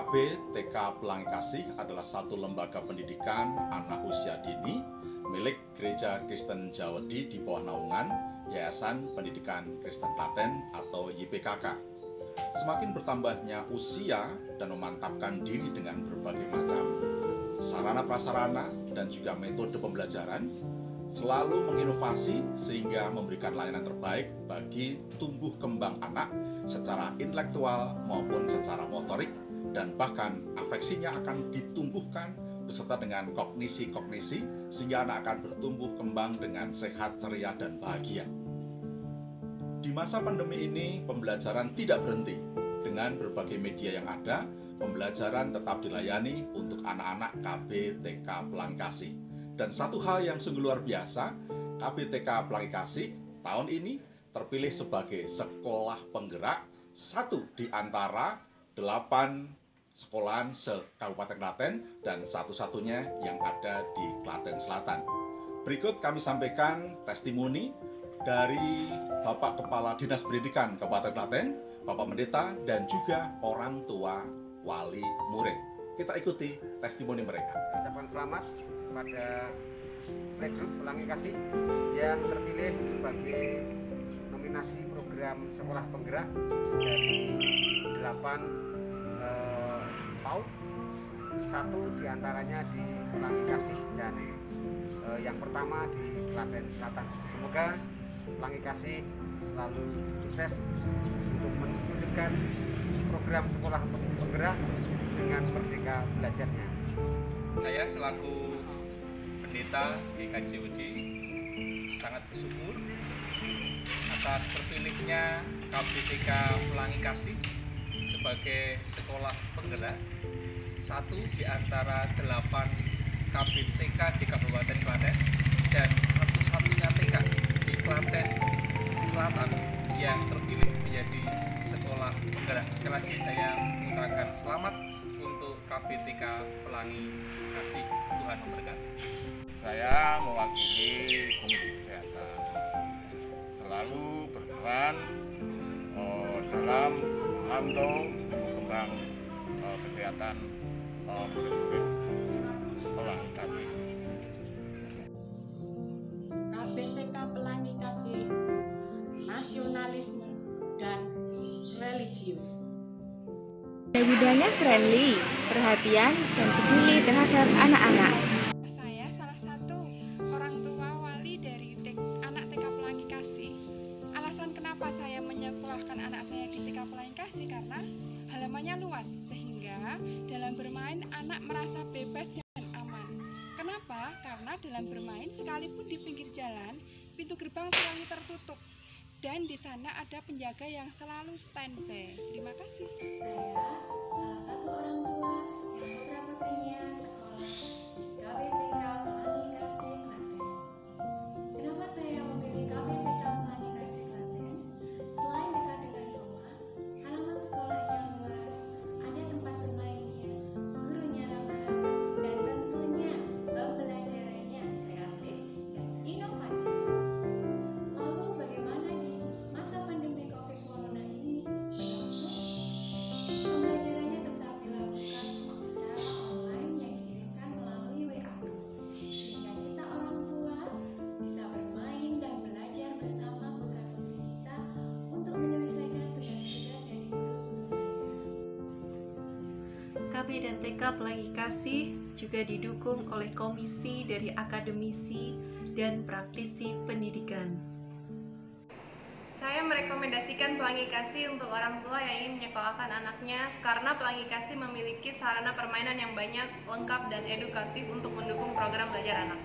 KB TK Pelangi Kasih adalah satu lembaga pendidikan anak usia dini milik Gereja Kristen Jawedi di bawah naungan Yayasan Pendidikan Kristen Klaten atau YPKK. Semakin bertambahnya usia dan memantapkan diri dengan berbagai macam sarana prasarana dan juga metode pembelajaran, selalu menginovasi sehingga memberikan layanan terbaik bagi tumbuh kembang anak secara intelektual maupun secara motorik, dan bahkan afeksinya akan ditumbuhkan beserta dengan kognisi-kognisi sehingga anak akan bertumbuh kembang dengan sehat, ceria, dan bahagia. Di masa pandemi ini, pembelajaran tidak berhenti. Dengan berbagai media yang ada, pembelajaran tetap dilayani untuk anak-anak KB TK Pelangi Kasih. Dan satu hal yang sungguh luar biasa, KB TK Pelangi Kasih tahun ini terpilih sebagai sekolah penggerak satu di antara 8 sekolahan se-Kabupaten Klaten dan satu-satunya yang ada di Klaten Selatan. Berikut kami sampaikan testimoni dari Bapak Kepala Dinas Pendidikan Kabupaten Klaten, Bapak Pendeta, dan juga orang tua wali murid. Kita ikuti testimoni mereka. Ucapan selamat kepada Playgroup Pelangi Kasih yang terpilih sebagai nominasi program sekolah penggerak dari 8 PAUD, satu diantaranya di Pelangi Kasih dan yang pertama di Klaten Selatan. Semoga Pelangi Kasih selalu sukses untuk mewujudkan program sekolah penggerak dengan merdeka belajarnya. Saya selaku pendeta GKJWD sangat bersyukur atas terpilihnya KBTK Pelangi Kasih sebagai sekolah penggerak satu di antara 8 KBTK di Kabupaten Klaten dan satu-satunya TK di Klaten Selatan yang terpilih menjadi sekolah penggerak. Sekali lagi saya mengucapkan selamat untuk KBTK Pelangi Kasih. Tuhan memberkati. Saya mewakili Komisi Kesehatan selalu berperan dalam memantau kembang kesehatan murid-murid Pelangi Kasih. KBTK Pelangi Kasih, nasionalisme dan religius. Budayanya friendly, perhatian, dan peduli terhadap anak-anak. Saya salah satu orang tua wali dari anak TK Pelangi Kasih. Alasan kenapa saya menyekolahkan anak saya di TK Pelangi Kasih karena halamannya luas, sehingga dalam bermain anak merasa bebas dan aman. Kenapa? Karena dalam bermain sekalipun di pinggir jalan, pintu gerbang selalu tertutup. Dan di sana ada penjaga yang selalu standby. Terima kasih. Saya salah satu orang tua yang putra-putrinya sekolah di KBTK Pelangi Kasih Klaten. Kenapa saya memilih KBTK Pelangi Kasih Klaten? Selain dekat dengan rumah, halaman sekolahnya luas, ada tempat bermainnya, gurunya ramah-ramah, dan tentunya pembelajarannya kreatif dan inovatif. Lalu bagaimana di masa pandemi COVID Corona ini berlangsung? Pembelajarannya tetap dilakukan secara online yang dikirimkan melalui WA Group, sehingga kita orang tua bisa bermain dan belajar bersama putra-putri kita untuk menyelesaikan tugas-tugas dari guru-guru mereka. KB dan TK Pelangi Kasih juga didukung oleh komisi dari akademisi dan praktisi pendidikan. Saya merekomendasikan Pelangi Kasih untuk orang tua yang ingin menyekolahkan anaknya karena Pelangi Kasih memiliki sarana permainan yang banyak, lengkap, dan edukatif untuk mendukung program belajar anak.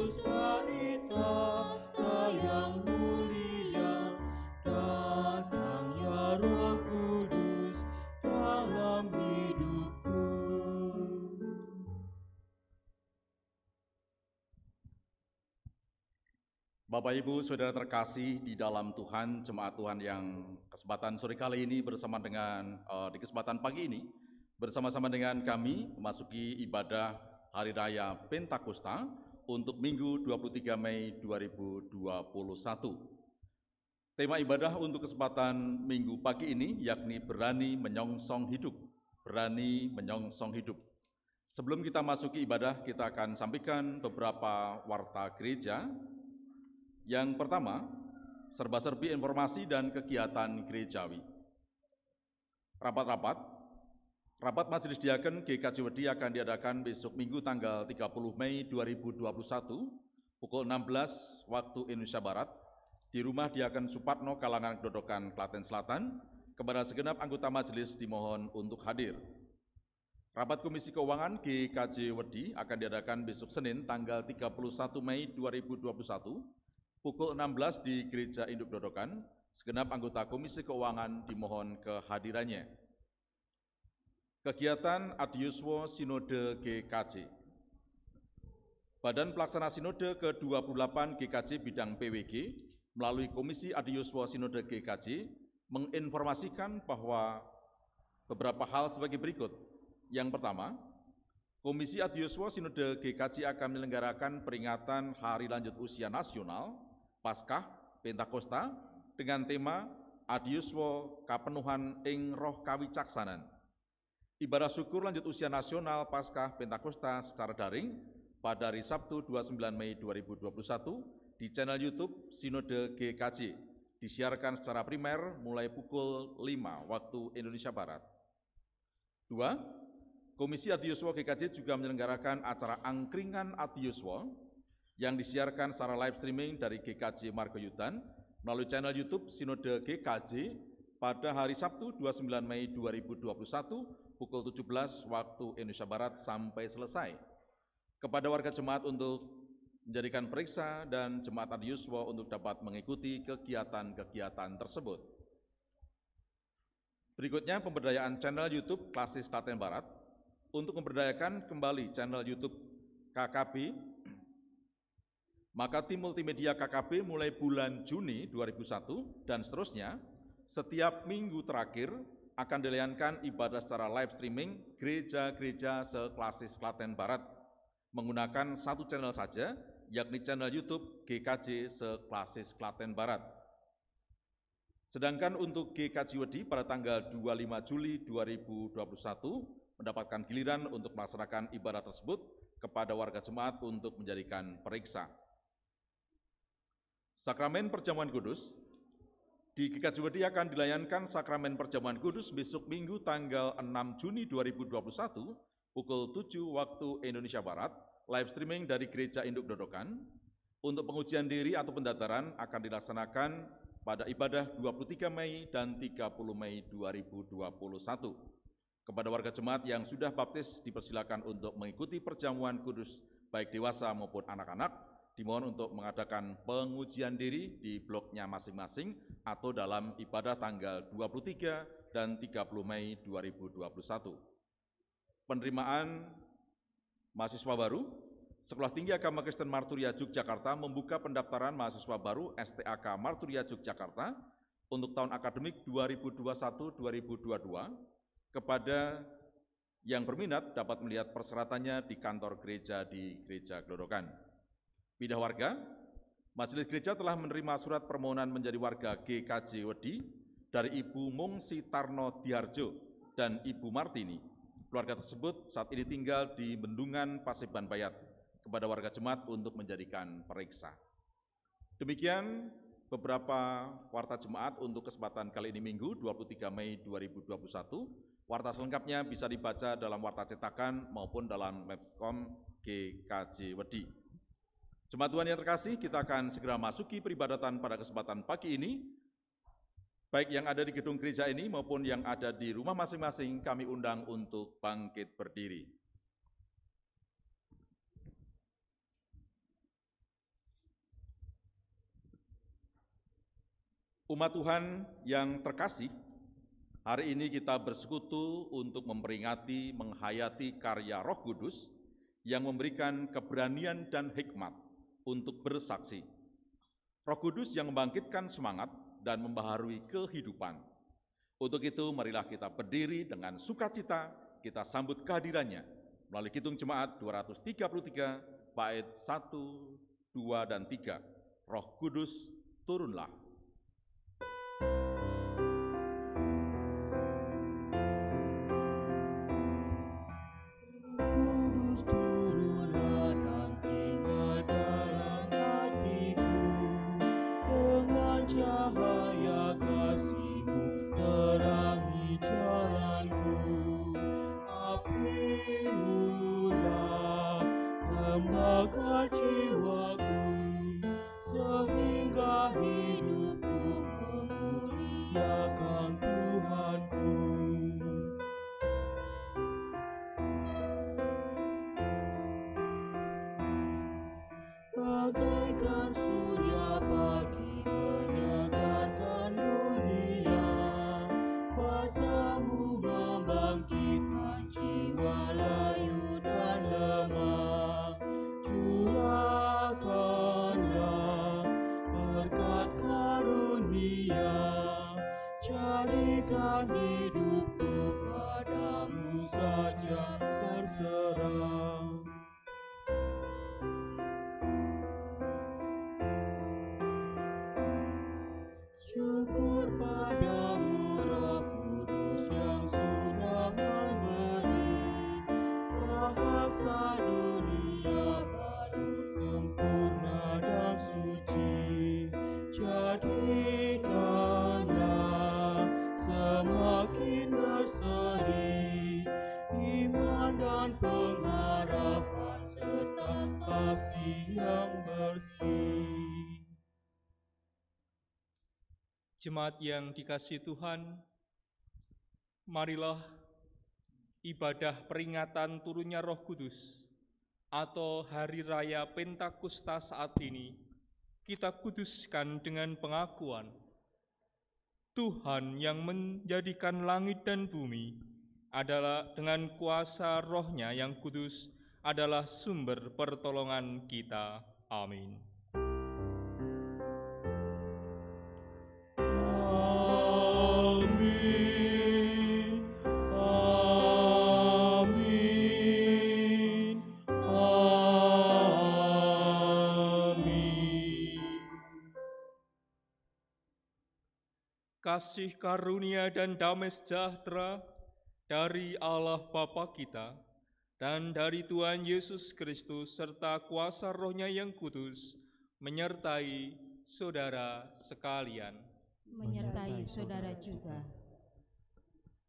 Kudus dari tahta yang mulia, datang ya Roh Kudus dalam hidupku. Bapak Ibu Saudara terkasih di dalam Tuhan, jemaat Tuhan yang kesempatan sore kali ini bersama dengan di kesempatan pagi ini bersama-sama dengan kami memasuki ibadah Hari Raya Pentakosta untuk Minggu 23 Mei 2021. Tema ibadah untuk kesempatan Minggu pagi ini yakni berani menyongsong hidup, berani menyongsong hidup. Sebelum kita masuki ibadah, kita akan sampaikan beberapa warta gereja. Yang pertama, serba-serbi informasi dan kegiatan gerejawi. Rapat Majelis Diaken GKJ Wedi akan diadakan besok Minggu tanggal 30 Mei 2021 pukul 16 waktu Indonesia Barat di rumah Diaken Supatno Kalangan Gedodokan Klaten Selatan. Kepada segenap anggota majelis dimohon untuk hadir. Rapat Komisi Keuangan GKJ Wedi akan diadakan besok Senin tanggal 31 Mei 2021 pukul 16 di Gereja Induk Dodokan. Segenap anggota Komisi Keuangan dimohon kehadirannya. Kegiatan Adiuswo Sinode GKJ. Badan Pelaksana Sinode ke-28 GKJ bidang PWG melalui Komisi Adiuswo Sinode GKJ menginformasikan bahwa beberapa hal sebagai berikut. Yang pertama, Komisi Adiuswo Sinode GKJ akan menyelenggarakan peringatan Hari Lanjut Usia Nasional Paskah Pentakosta dengan tema Adiuswo Kapenuhan ing Roh Kawicaksanan. Ibadah syukur lanjut usia nasional Paskah Pentakosta secara daring pada hari Sabtu 29 Mei 2021 di channel YouTube Sinode GKJ, disiarkan secara primer mulai pukul 5 waktu Indonesia Barat. 2. Komisi Adiuswo GKJ juga menyelenggarakan acara Angkringan Adiuswo yang disiarkan secara live streaming dari GKJ Margoyudan melalui channel YouTube Sinode GKJ pada hari Sabtu 29 Mei 2021 pukul 17 waktu Indonesia Barat sampai selesai. Kepada warga jemaat untuk menjadikan periksa dan jemaat Adiuswo untuk dapat mengikuti kegiatan-kegiatan tersebut. Berikutnya pemberdayaan channel YouTube Klasis Klaten Barat. Untuk memberdayakan kembali channel YouTube KKB, maka tim multimedia KKB mulai bulan Juni 2001 dan seterusnya, setiap minggu terakhir akan dilayankan ibadah secara live streaming gereja-gereja se-Klasis Klaten Barat menggunakan satu channel saja, yakni channel YouTube GKJ se-Klasis Klaten Barat. Sedangkan untuk GKJ Wedi pada tanggal 25 Juli 2021 mendapatkan giliran untuk melaksanakan ibadah tersebut kepada warga jemaat untuk menjadikan periksa. Sakramen Perjamuan Kudus. Di GKJ Wedi akan dilayankan Sakramen Perjamuan Kudus besok Minggu tanggal 6 Juni 2021 pukul 7 waktu Indonesia Barat, live streaming dari Gereja Induk Dodokan. Untuk pengujian diri atau pendaftaran akan dilaksanakan pada ibadah 23 Mei dan 30 Mei 2021. Kepada warga jemaat yang sudah baptis dipersilakan untuk mengikuti perjamuan kudus baik dewasa maupun anak-anak, dimohon untuk mengadakan pengujian diri di bloknya masing-masing atau dalam ibadah tanggal 23 dan 30 Mei 2021. Penerimaan mahasiswa baru. Sekolah Tinggi Agama Kristen Marturia Yogyakarta membuka pendaftaran mahasiswa baru STAK Marturia Yogyakarta untuk tahun akademik 2021-2022. Kepada yang berminat dapat melihat persyaratannya di kantor gereja di Gereja Gedodokan. Pindah warga, Majelis Gereja telah menerima surat permohonan menjadi warga GKJ Wedi dari Ibu Mungsi Tarno Diharjo dan Ibu Martini. Keluarga tersebut saat ini tinggal di Bendungan Paseban Bayat, kepada warga jemaat untuk menjadikan periksa. Demikian beberapa warta jemaat untuk kesempatan kali ini Minggu 23 Mei 2021. Warta selengkapnya bisa dibaca dalam warta cetakan maupun dalam webcom GKJ Wedi. Jemaat Tuhan yang terkasih, kita akan segera masuki peribadatan pada kesempatan pagi ini. Baik yang ada di gedung gereja ini maupun yang ada di rumah masing-masing, kami undang untuk bangkit berdiri. Umat Tuhan yang terkasih, hari ini kita bersekutu untuk memperingati, menghayati karya Roh Kudus yang memberikan keberanian dan hikmat untuk bersaksi. Roh Kudus yang membangkitkan semangat dan membaharui kehidupan. Untuk itu, marilah kita berdiri dengan sukacita, kita sambut kehadirannya melalui Kidung Jemaat 233, bait 1, 2, dan 3. Roh Kudus, turunlah. Kudus turunlah dan tinggal dalam hatiku, dengan cahaya kasih-Mu terangi jalanku. Apiulah lembaga jiwaku, sehingga hidupku memuliakan Tuhanku. Bagaikan surya pagi menyegarkan dunia, kuasa-Mu membangkitkan jiwa layu dan lemah. Curahkanlah berkat karunia, jadikan hidupku padamu saja terserah. Syukur padamu Roh Kudus yang sudah memberi bahasa dunia baru sempurna dan suci. Jadikanlah semakin berseri iman dan pengharapan serta kasih yang bersih. Jemaat yang dikasihi Tuhan, marilah ibadah peringatan turunnya Roh Kudus atau Hari Raya Pentakosta saat ini kita kuduskan dengan pengakuan Tuhan yang menjadikan langit dan bumi adalah dengan kuasa Roh-Nya yang kudus adalah sumber pertolongan kita. Amin. Amin, amin, amin. Kasih karunia dan damai sejahtera dari Allah Bapa kita dan dari Tuhan Yesus Kristus serta kuasa Roh-Nya yang kudus menyertai saudara sekalian. Menyertai saudara juga.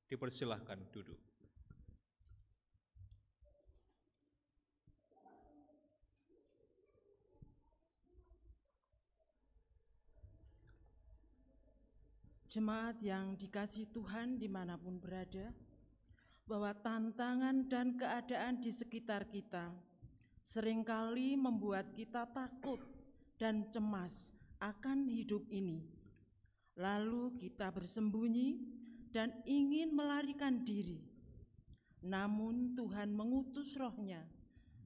Dipersilahkan duduk. Jemaat yang dikasihi Tuhan dimanapun berada, bahwa tantangan dan keadaan di sekitar kita seringkali membuat kita takut dan cemas akan hidup ini. Lalu kita bersembunyi dan ingin melarikan diri. Namun Tuhan mengutus Roh-Nya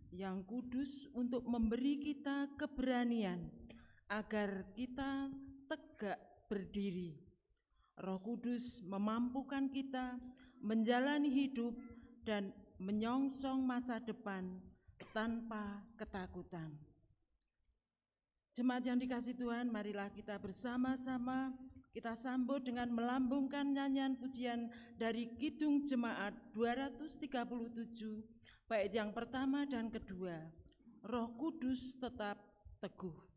yang kudus untuk memberi kita keberanian agar kita tegak berdiri. Roh Kudus memampukan kita menjalani hidup dan menyongsong masa depan tanpa ketakutan. Jemaat yang dikasihi Tuhan, marilah kita bersama-sama kita sambut dengan melambungkan nyanyian pujian dari Kidung Jemaat 237, bait yang pertama dan kedua. Roh Kudus tetap teguh.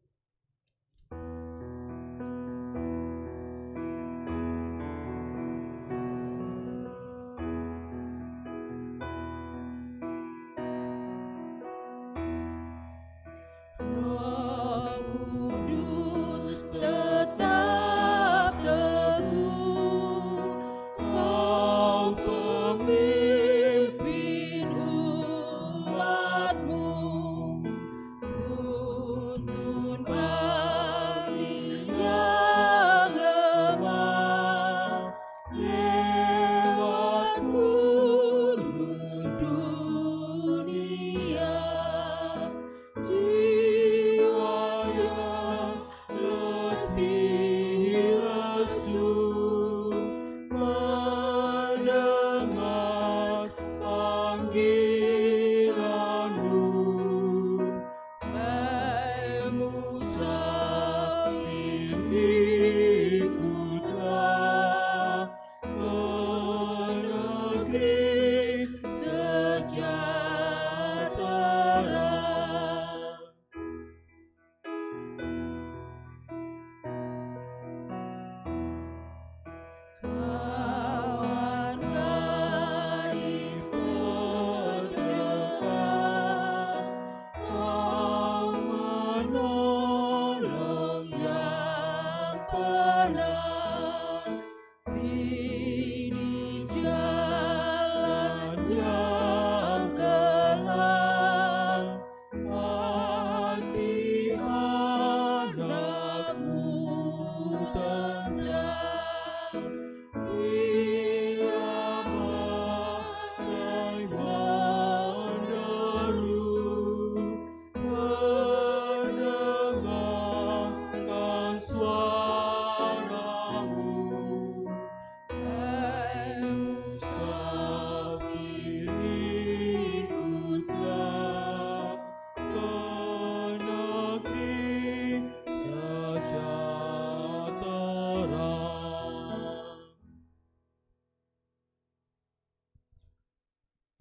Tuhan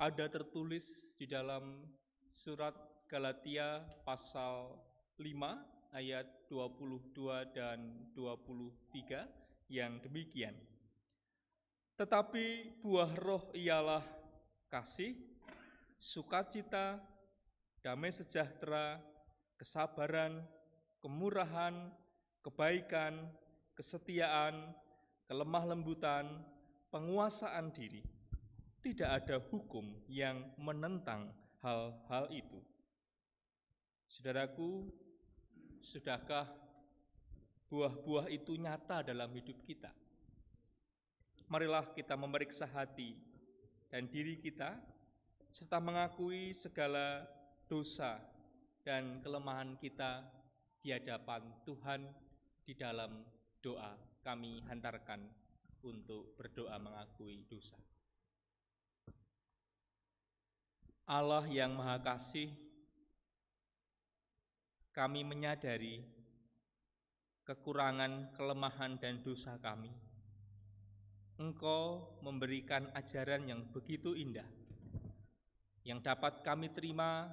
ada tertulis di dalam surat Galatia pasal 5 ayat 22 dan 23 yang demikian. Tetapi buah roh ialah kasih, sukacita, damai sejahtera, kesabaran, kemurahan, kebaikan, kesetiaan, kelemah lembutan, penguasaan diri. Tidak ada hukum yang menentang hal-hal itu. Saudaraku, sudahkah buah-buah itu nyata dalam hidup kita? Marilah kita memeriksa hati dan diri kita, serta mengakui segala dosa dan kelemahan kita di hadapan Tuhan. Di dalam doa kami hantarkan untuk berdoa mengakui dosa. Allah yang Maha Kasih, kami menyadari kekurangan, kelemahan, dan dosa kami. Engkau memberikan ajaran yang begitu indah, yang dapat kami terima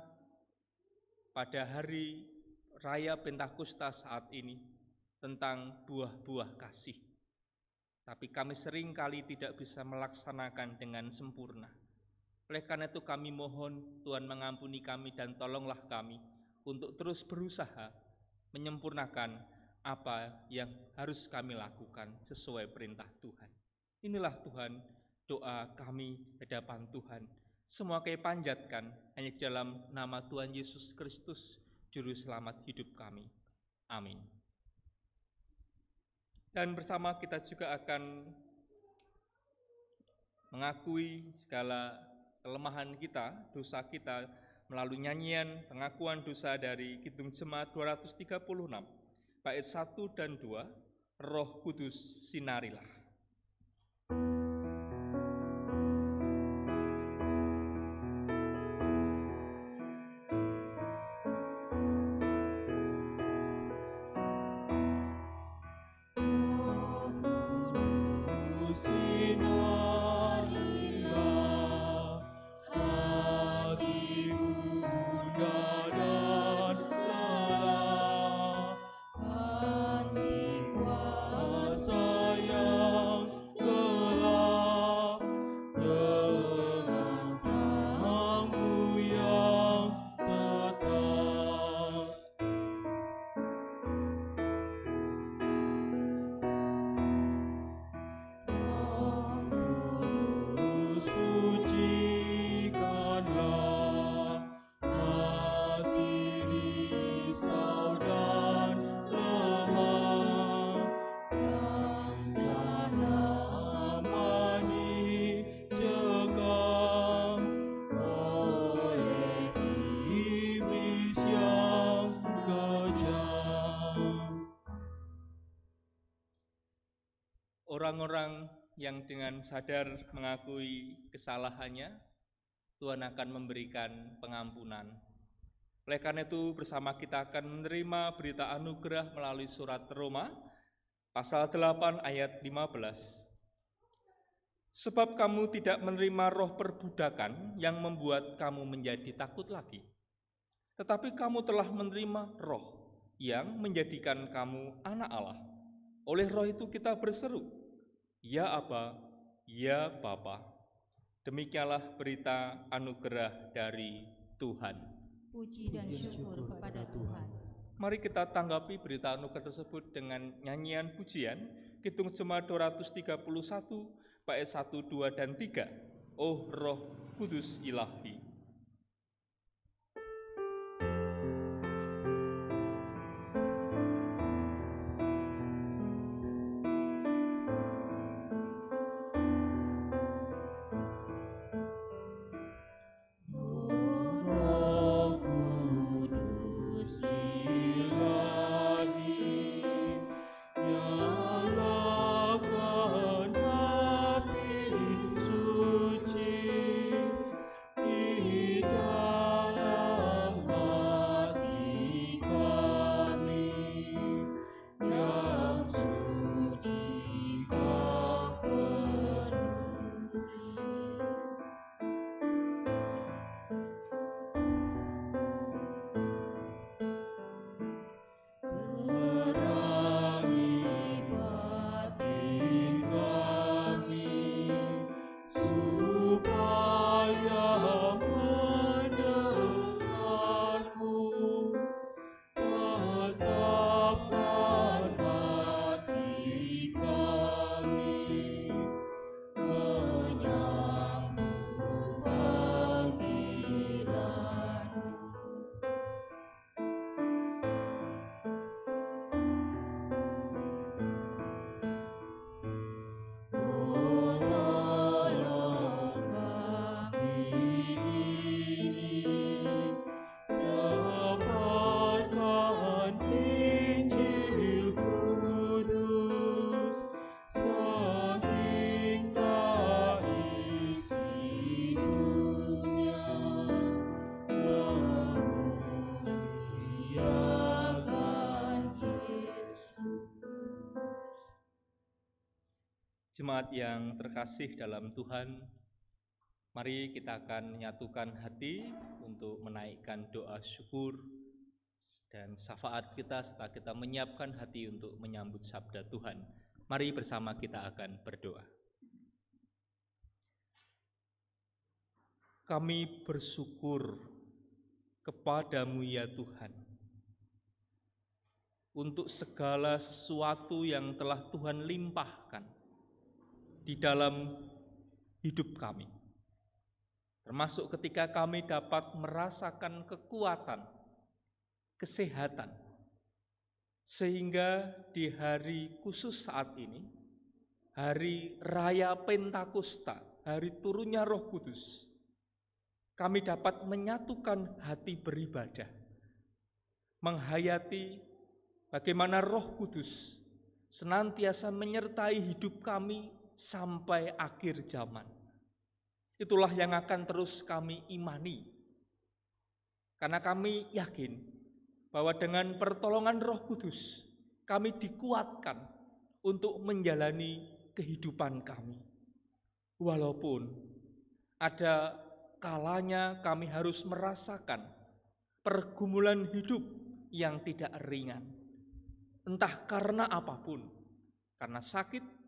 pada hari Raya Pentakosta saat ini, tentang buah-buah kasih. Tapi kami seringkali tidak bisa melaksanakan dengan sempurna. Oleh karena itu kami mohon Tuhan mengampuni kami dan tolonglah kami untuk terus berusaha menyempurnakan apa yang harus kami lakukan sesuai perintah Tuhan. Inilah Tuhan doa kami di hadapan Tuhan. Semua kami panjatkan hanya dalam nama Tuhan Yesus Kristus, Juru Selamat hidup kami. Amin. Dan bersama kita juga akan mengakui segala kelemahan kita, dosa kita, melalui nyanyian pengakuan dosa dari Kidung Jemaat 236, bait 1 dan 2, Roh Kudus sinarilah. Orang-orang yang dengan sadar mengakui kesalahannya, Tuhan akan memberikan pengampunan. Oleh karena itu bersama kita akan menerima berita anugerah melalui surat Roma, pasal 8 ayat 15. Sebab kamu tidak menerima roh perbudakan yang membuat kamu menjadi takut lagi. Tetapi kamu telah menerima roh yang menjadikan kamu anak Allah. Oleh roh itu kita berseru, Ya Aba, Ya Bapa. Demikianlah berita anugerah dari Tuhan. Puji dan syukur kepada Tuhan. Mari kita tanggapi berita anugerah tersebut dengan nyanyian pujian Kidung Jemaat 231, bait 1, 2, dan 3. Oh Roh Kudus Ilahi. Suci Jemaat yang terkasih dalam Tuhan, mari kita akan menyatukan hati untuk menaikkan doa syukur dan syafaat kita serta kita menyiapkan hati untuk menyambut sabda Tuhan. Mari bersama kita akan berdoa. Kami bersyukur kepadamu ya Tuhan, untuk segala sesuatu yang telah Tuhan limpahkan di dalam hidup kami. Termasuk ketika kami dapat merasakan kekuatan, kesehatan, sehingga di hari khusus saat ini, hari Raya Pentakosta, hari turunnya Roh Kudus, kami dapat menyatukan hati beribadah, menghayati bagaimana Roh Kudus senantiasa menyertai hidup kami sampai akhir zaman. Itulah yang akan terus kami imani, karena kami yakin bahwa dengan pertolongan Roh Kudus kami dikuatkan untuk menjalani kehidupan kami. Walaupun ada kalanya kami harus merasakan pergumulan hidup yang tidak ringan, entah karena apapun, karena sakit,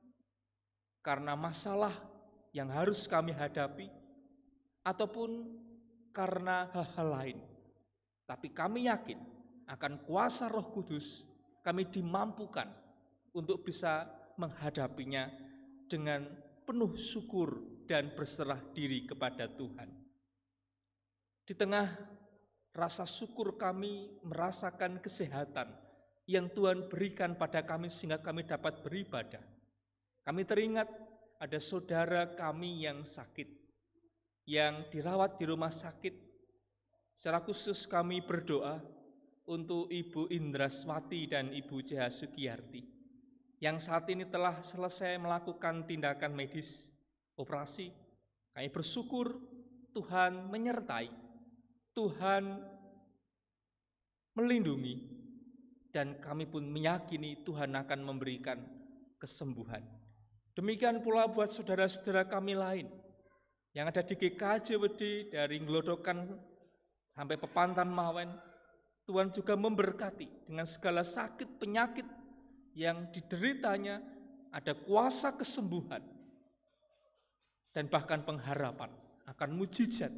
karena masalah yang harus kami hadapi, ataupun karena hal-hal lain. Tapi kami yakin akan kuasa Roh Kudus kami dimampukan untuk bisa menghadapinya dengan penuh syukur dan berserah diri kepada Tuhan. Di tengah rasa syukur kami merasakan kesehatan yang Tuhan berikan pada kami sehingga kami dapat beribadah. Kami teringat ada saudara kami yang sakit, yang dirawat di rumah sakit. Secara khusus kami berdoa untuk Ibu Indraswati dan Ibu C.H. Sugiyarti, yang saat ini telah selesai melakukan tindakan medis, operasi. Kami bersyukur Tuhan menyertai, Tuhan melindungi, dan kami pun meyakini Tuhan akan memberikan kesembuhan. Demikian pula buat saudara-saudara kami lain yang ada di GKJ Wedi, dari Nglodokan sampai Pepantan Mawen. Tuhan juga memberkati dengan segala sakit penyakit yang dideritanya, ada kuasa kesembuhan dan bahkan pengharapan akan mujizat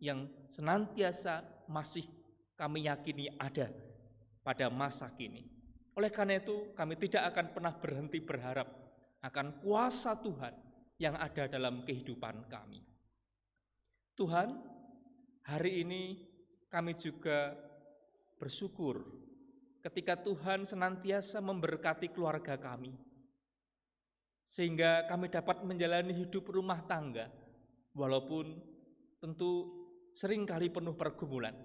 yang senantiasa masih kami yakini ada pada masa kini. Oleh karena itu, kami tidak akan pernah berhenti berharap akan kuasa Tuhan yang ada dalam kehidupan kami. Tuhan, hari ini kami juga bersyukur ketika Tuhan senantiasa memberkati keluarga kami, sehingga kami dapat menjalani hidup rumah tangga, walaupun tentu seringkali penuh pergumulan,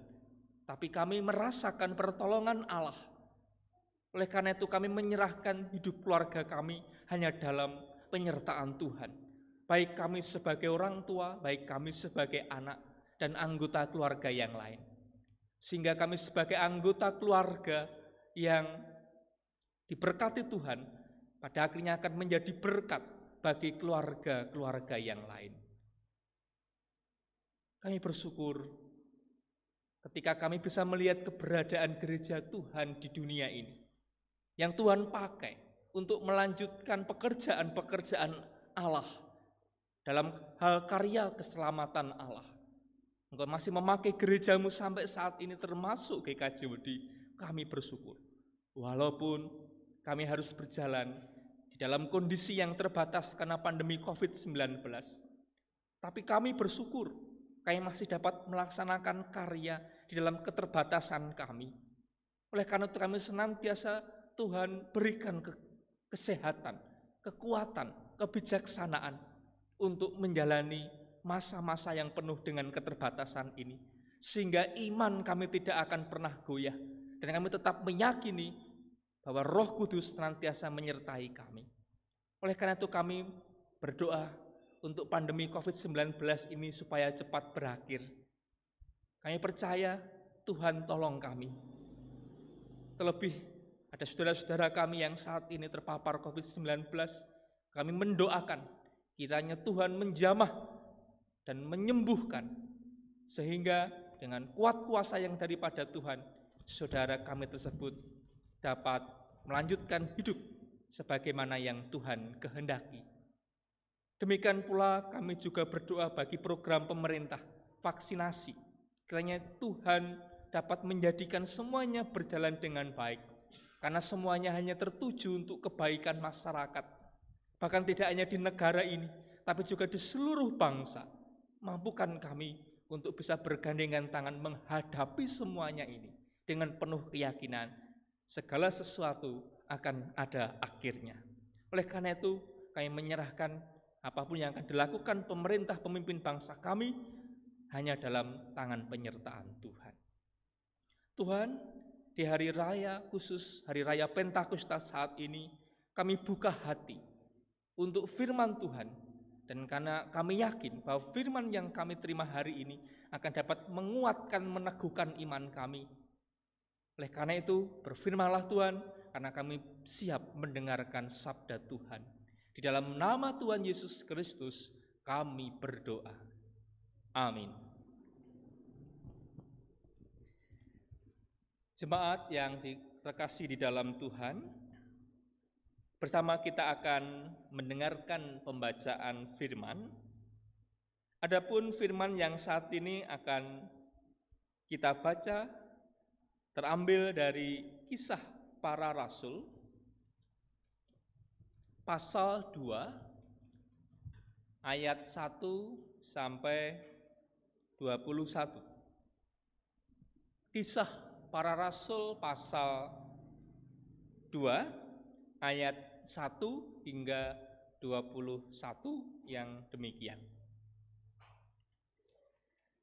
tapi kami merasakan pertolongan Allah. Oleh karena itu kami menyerahkan hidup keluarga kami hanya dalam penyertaan Tuhan. Baik kami sebagai orang tua, baik kami sebagai anak dan anggota keluarga yang lain. Sehingga kami sebagai anggota keluarga yang diberkati Tuhan, pada akhirnya akan menjadi berkat bagi keluarga-keluarga yang lain. Kami bersyukur ketika kami bisa melihat keberadaan gereja Tuhan di dunia ini, yang Tuhan pakai untuk melanjutkan pekerjaan-pekerjaan Allah dalam hal karya keselamatan Allah. Engkau masih memakai gerejamu sampai saat ini, termasuk GKJ Wedi. Kami bersyukur, walaupun kami harus berjalan di dalam kondisi yang terbatas karena pandemi COVID-19, tapi kami bersyukur kami masih dapat melaksanakan karya di dalam keterbatasan kami. Oleh karena itu kami senantiasa Tuhan berikan kesehatan, kekuatan, kebijaksanaan untuk menjalani masa-masa yang penuh dengan keterbatasan ini, sehingga iman kami tidak akan pernah goyah, dan kami tetap meyakini bahwa Roh Kudus senantiasa menyertai kami. Oleh karena itu kami berdoa untuk pandemi COVID-19 ini supaya cepat berakhir. Kami percaya Tuhan tolong kami. Terlebih ada saudara-saudara kami yang saat ini terpapar COVID-19, Kami mendoakan kiranya Tuhan menjamah dan menyembuhkan, sehingga dengan kuat kuasa yang daripada Tuhan, saudara kami tersebut dapat melanjutkan hidup sebagaimana yang Tuhan kehendaki. Demikian pula kami juga berdoa bagi program pemerintah vaksinasi. Kiranya Tuhan dapat menjadikan semuanya berjalan dengan baik, karena semuanya hanya tertuju untuk kebaikan masyarakat. Bahkan tidak hanya di negara ini, tapi juga di seluruh bangsa. Mampukan kami untuk bisa bergandengan tangan menghadapi semuanya ini dengan penuh keyakinan segala sesuatu akan ada akhirnya. Oleh karena itu, kami menyerahkan apapun yang akan dilakukan pemerintah pemimpin bangsa kami hanya dalam tangan penyertaan Tuhan. Tuhan, di hari raya khusus, hari raya Pentakosta saat ini, kami buka hati untuk firman Tuhan, dan karena kami yakin bahwa firman yang kami terima hari ini akan dapat menguatkan, meneguhkan iman kami. Oleh karena itu, berfirmanlah Tuhan, karena kami siap mendengarkan sabda Tuhan. Di dalam nama Tuhan Yesus Kristus, kami berdoa. Amin. Jemaat yang terkasih di dalam Tuhan, bersama kita akan mendengarkan pembacaan firman. Adapun firman yang saat ini akan kita baca terambil dari Kisah Para Rasul pasal 2 ayat 1 sampai 21. Kisah Para Rasul pasal 2 ayat 1 hingga 21 yang demikian.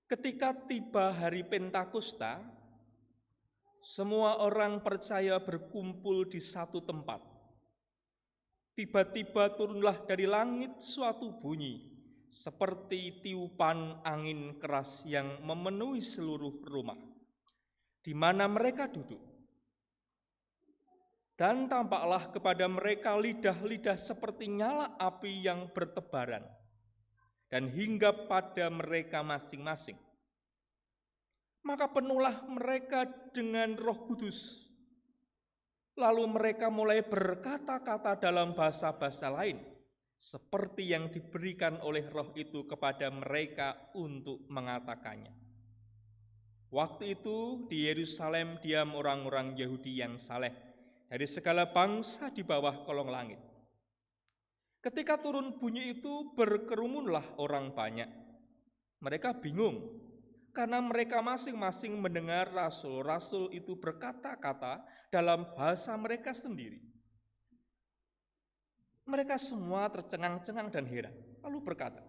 Ketika tiba hari Pentakosta, semua orang percaya berkumpul di satu tempat. Tiba-tiba turunlah dari langit suatu bunyi, seperti tiupan angin keras yang memenuhi seluruh rumah, di mana mereka duduk. Dan tampaklah kepada mereka lidah-lidah seperti nyala api yang bertebaran, dan hinggap pada mereka masing-masing. Maka penuhlah mereka dengan Roh Kudus. Lalu mereka mulai berkata-kata dalam bahasa-bahasa lain, seperti yang diberikan oleh Roh itu kepada mereka untuk mengatakannya. Waktu itu di Yerusalem diam orang-orang Yahudi yang saleh dari segala bangsa di bawah kolong langit. Ketika turun bunyi itu, berkerumunlah orang banyak. Mereka bingung, karena mereka masing-masing mendengar rasul-rasul itu berkata-kata dalam bahasa mereka sendiri. Mereka semua tercengang-cengang dan heran, lalu berkata,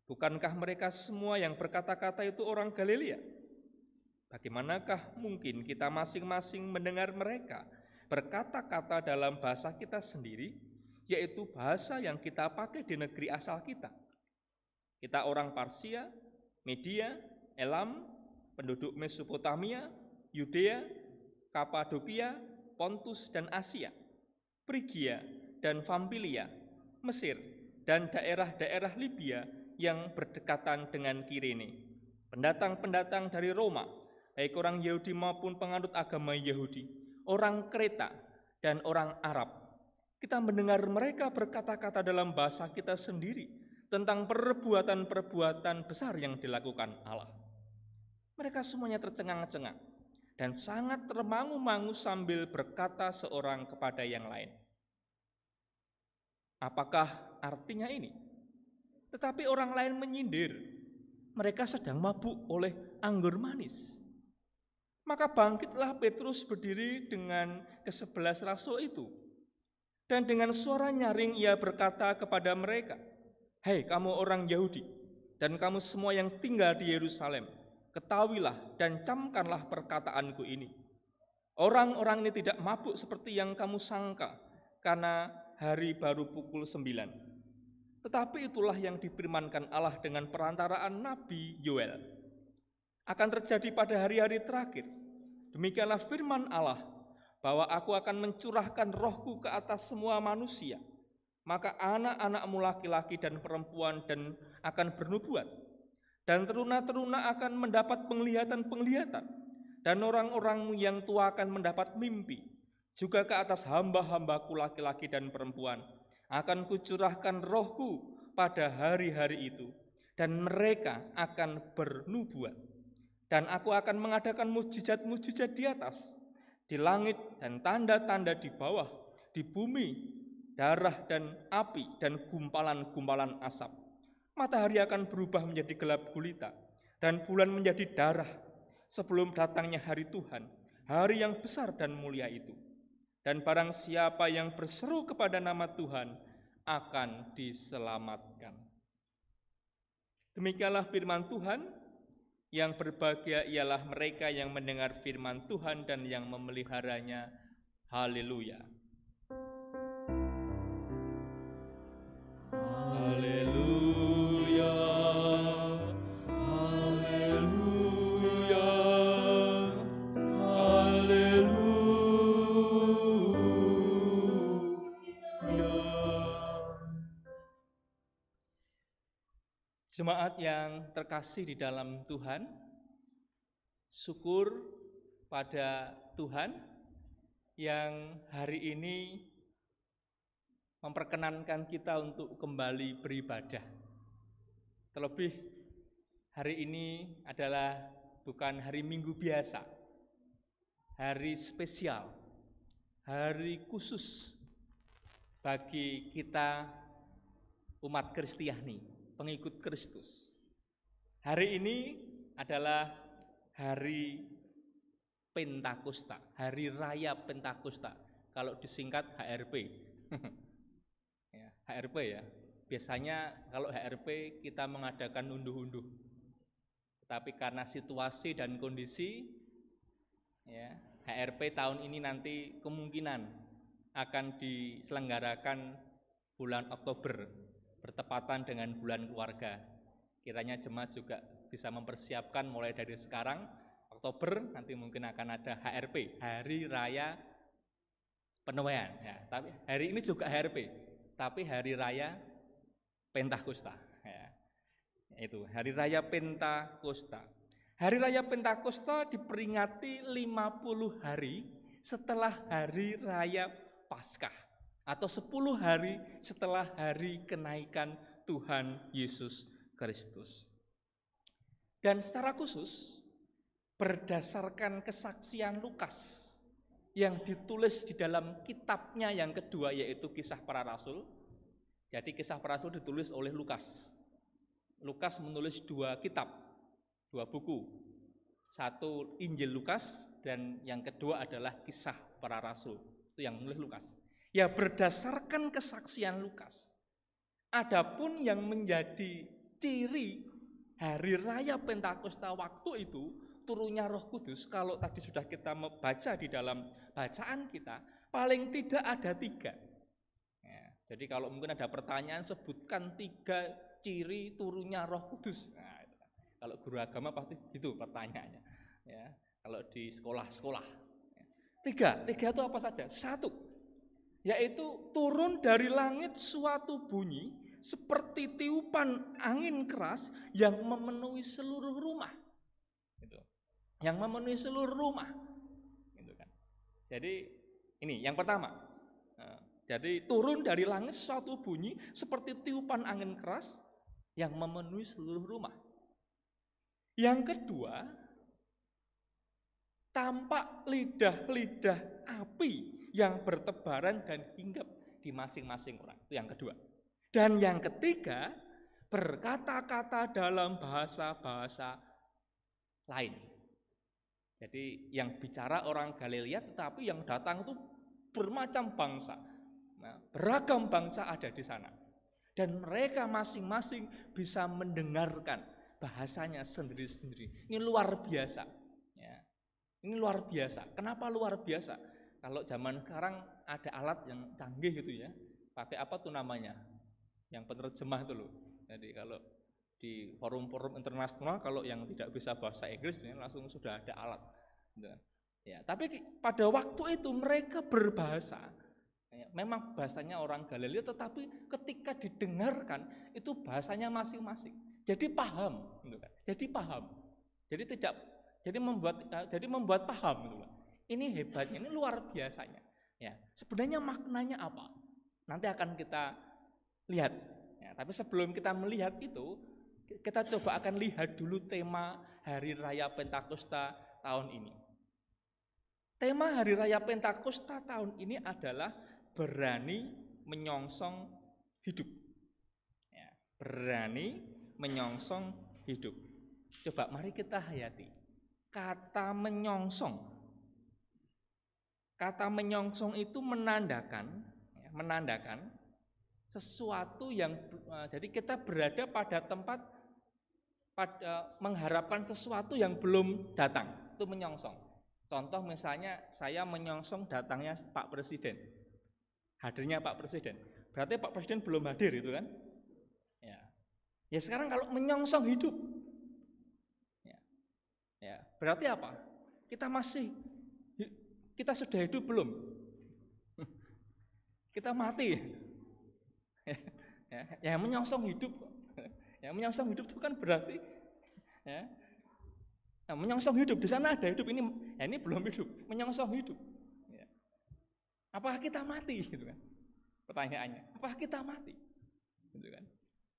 "Bukankah mereka semua yang berkata-kata itu orang Galilea? Bagaimanakah mungkin kita masing-masing mendengar mereka berkata-kata dalam bahasa kita sendiri, yaitu bahasa yang kita pakai di negeri asal kita? Kita orang Parsia, Media, Elam, penduduk Mesopotamia, Yudea, Kapadokia, Pontus dan Asia, Frigia dan Pamfilia, Mesir, dan daerah-daerah Libya yang berdekatan dengan Kirene, pendatang-pendatang dari Roma, baik orang Yahudi maupun penganut agama Yahudi, orang Kreta dan orang Arab. Kita mendengar mereka berkata-kata dalam bahasa kita sendiri tentang perbuatan-perbuatan besar yang dilakukan Allah." Mereka semuanya tercengang-cengang dan sangat termangu-mangu sambil berkata seorang kepada yang lain, "Apakah artinya ini?" Tetapi orang lain menyindir, "Mereka sedang mabuk oleh anggur manis." Maka bangkitlah Petrus berdiri dengan ke-11 rasul itu, dan dengan suara nyaring ia berkata kepada mereka, "Hei kamu orang Yahudi, dan kamu semua yang tinggal di Yerusalem, ketahuilah dan camkanlah perkataanku ini. Orang-orang ini tidak mabuk seperti yang kamu sangka, karena hari baru pukul 9. Tetapi itulah yang difirmankan Allah dengan perantaraan Nabi Yoel. Akan terjadi pada hari-hari terakhir. Demikianlah firman Allah, bahwa aku akan mencurahkan rohku ke atas semua manusia. maka anak-anakmu laki-laki dan perempuan dan akan bernubuat, dan teruna-teruna akan mendapat penglihatan-penglihatan, dan orang-orangmu yang tua akan mendapat mimpi. Juga ke atas hamba-hambaku laki-laki dan perempuan akan kucurahkan rohku pada hari-hari itu, dan mereka akan bernubuat. Dan aku akan mengadakan mujizat-mujizat di atas, di langit, dan tanda-tanda di bawah, di bumi, darah dan api, dan gumpalan-gumpalan asap. Matahari akan berubah menjadi gelap gulita, dan bulan menjadi darah, sebelum datangnya hari Tuhan, hari yang besar dan mulia itu. Dan barang siapa yang berseru kepada nama Tuhan akan diselamatkan. Demikianlah firman Tuhan. Yang berbahagia ialah mereka yang mendengar firman Tuhan dan yang memeliharanya. Haleluya. Haleluya. Haleluya. Haleluya. Jemaat yang terkasih di dalam Tuhan, syukur pada Tuhan yang hari ini memperkenankan kita untuk kembali beribadah. Terlebih hari ini adalah bukan hari Minggu biasa, hari spesial, hari khusus bagi kita umat Kristiani, pengikut Kristus. Hari ini adalah hari Pentakosta, hari raya Pentakosta. Kalau disingkat HRP. Ya, HRP ya. Biasanya kalau HRP kita mengadakan unduh-unduh. Tapi karena situasi dan kondisi, ya, HRP tahun ini nanti kemungkinan akan diselenggarakan bulan Oktober, bertepatan dengan bulan keluarga. Kiranya jemaat juga bisa mempersiapkan mulai dari sekarang, Oktober nanti mungkin akan ada HRP, Hari Raya Penuaian. Ya, tapi hari ini juga HRP, tapi Hari Raya Pentakosta. Ya, itu Hari Raya Pentakosta. Hari Raya Pentakosta diperingati 50 hari setelah Hari Raya Paskah, atau 10 hari setelah hari kenaikan Tuhan Yesus Kristus. Dan secara khusus berdasarkan kesaksian Lukas yang ditulis di dalam kitabnya yang kedua, yaitu Kisah Para Rasul. Jadi Kisah Para Rasul ditulis oleh Lukas. Lukas menulis 2 kitab, 2 buku. Satu Injil Lukas dan yang kedua adalah Kisah Para Rasul. Itu yang menulis Lukas. Ya, berdasarkan kesaksian Lukas. Adapun yang menjadi ciri hari raya Pentakosta waktu itu turunnya Roh Kudus, kalau tadi sudah kita membaca di dalam bacaan kita, paling tidak ada 3. Ya, jadi kalau mungkin ada pertanyaan, sebutkan 3 ciri turunnya Roh Kudus. Nah, itu kan. Kalau guru agama pasti gitu pertanyaannya. Ya, kalau di sekolah-sekolah. 3 itu apa saja? 1, yaitu turun dari langit suatu bunyi seperti tiupan angin keras yang memenuhi seluruh rumah. Gitu. Yang memenuhi seluruh rumah. Gitu kan. Jadi ini yang pertama. Jadi turun dari langit suatu bunyi seperti tiupan angin keras yang memenuhi seluruh rumah. Yang kedua, tampak lidah-lidah api yang bertebaran dan hinggap di masing-masing orang. Itu yang kedua. Dan yang ketiga, berkata-kata dalam bahasa-bahasa lain. Jadi yang bicara orang Galilea, tetapi yang datang itu bermacam bangsa. Nah, beragam bangsa ada di sana. Dan mereka masing-masing bisa mendengarkan bahasanya sendiri-sendiri. Ini luar biasa. Ya. Ini luar biasa. Kenapa luar biasa? Kalau zaman sekarang ada alat yang canggih gitu ya. Pakai apa tuh namanya? Yang penerjemah itu loh. Jadi kalau di forum-forum internasional, kalau yang tidak bisa bahasa Inggris ya, langsung sudah ada alat. Ya, tapi pada waktu itu mereka berbahasa, Memang bahasanya orang Galilea, tetapi ketika didengarkan itu bahasanya masing-masing. Jadi paham, gitu kan. Jadi paham. Jadi membuat paham, gitu kan. Ini hebatnya, ini luar biasanya. Ya, sebenarnya maknanya apa? Nanti akan kita lihat. Ya, tapi sebelum kita melihat itu, kita coba akan lihat dulu tema Hari Raya Pentakosta tahun ini. Tema Hari Raya Pentakosta tahun ini adalah berani menyongsong hidup. Ya, berani menyongsong hidup. Coba mari kita hayati kata menyongsong. Kata menyongsong itu menandakan sesuatu yang, jadi kita berada pada tempat mengharapkan sesuatu yang belum datang, itu menyongsong. Contoh misalnya saya menyongsong datangnya Pak Presiden, hadirnya Pak Presiden, berarti Pak Presiden belum hadir itu kan? Ya sekarang kalau menyongsong hidup, ya berarti apa? Kita sudah hidup belum? Kita mati. Ya menyongsong hidup, ya menyongsong hidup itu kan berarti, ya. Nah, menyongsong hidup, di sana ada hidup, ini belum hidup, menyongsong hidup. Ya. Apakah kita mati? Gitu kan? Pertanyaannya, apakah kita mati? Gitu kan?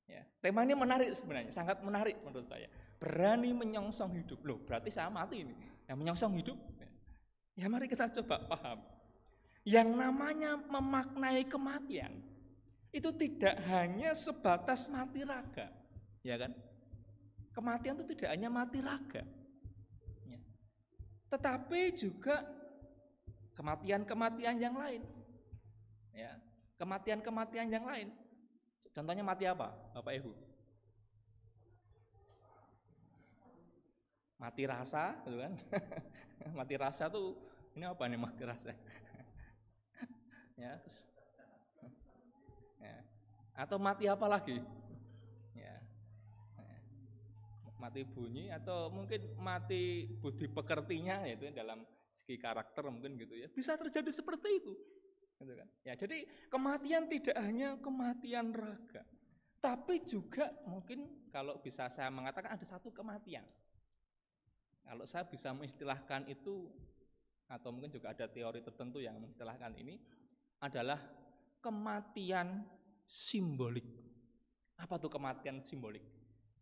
Ya. Tema ini menarik sebenarnya, sangat menarik menurut saya. Berani menyongsong hidup, loh berarti saya mati ini. Yang menyongsong hidup, ya mari kita coba paham. Yang namanya memaknai kematian itu tidak hanya sebatas mati raga, ya kan? Kematian itu tidak hanya mati raga. Tetapi juga kematian-kematian yang lain. Ya, kematian-kematian yang lain. Contohnya mati apa, Bapak Ibu? Mati rasa, gitu kan? Mati rasa tuh, ini apa nih mati rasa? Ya, terus, ya. Atau mati apa lagi? Mati bunyi atau mungkin mati budi pekertinya, yaitu dalam segi karakter mungkin gitu ya. Bisa terjadi seperti itu. Gitu kan? Ya, jadi kematian tidak hanya kematian raga, tapi juga mungkin kalau bisa saya mengatakan ada satu kematian. Kalau saya bisa mengistilahkan itu, atau mungkin juga ada teori tertentu yang mengistilahkan ini adalah kematian simbolik. Apa tuh kematian simbolik?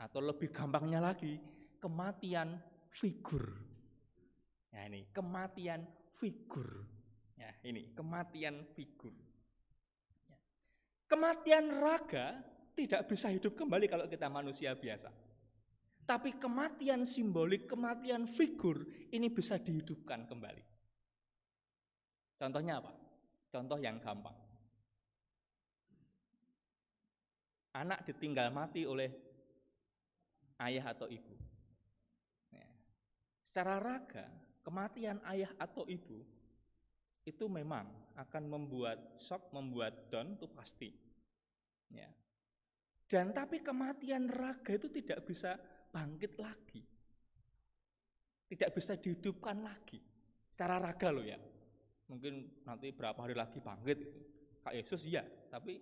Atau lebih gampangnya lagi, kematian figur. Ya ini, kematian figur. Ya ini, kematian figur. Ya. Kematian raga tidak bisa hidup kembali kalau kita manusia biasa. Tapi kematian simbolik, kematian figur, ini bisa dihidupkan kembali. Contohnya apa? Contoh yang gampang. Anak ditinggal mati oleh ayah atau ibu. Ya. Secara raga, kematian ayah atau ibu itu memang akan membuat shock, membuat down, itu pasti. Ya. Dan tapi kematian raga itu tidak bisa bangkit lagi, tidak bisa dihidupkan lagi. Secara raga loh ya. Mungkin nanti berapa hari lagi bangkit itu. Kak Yesus iya, tapi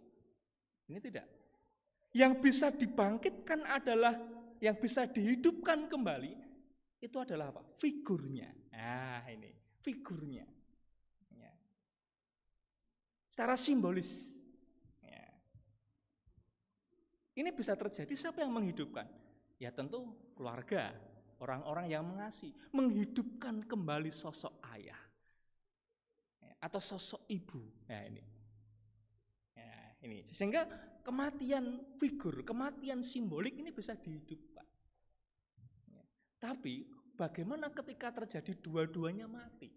ini tidak. Yang bisa dibangkitkan adalah, yang bisa dihidupkan kembali itu adalah apa? Figurnya. Nah ini, figurnya. Ya. Secara simbolis. Ya. Ini bisa terjadi, siapa yang menghidupkan? Ya tentu keluarga, orang-orang yang mengasihi, menghidupkan kembali sosok ayah. Ya. Atau sosok ibu. Nah ini. Ya, ini. Sehingga kematian figur, kematian simbolik ini bisa dihidupkan. Ya. Tapi bagaimana ketika terjadi dua-duanya mati?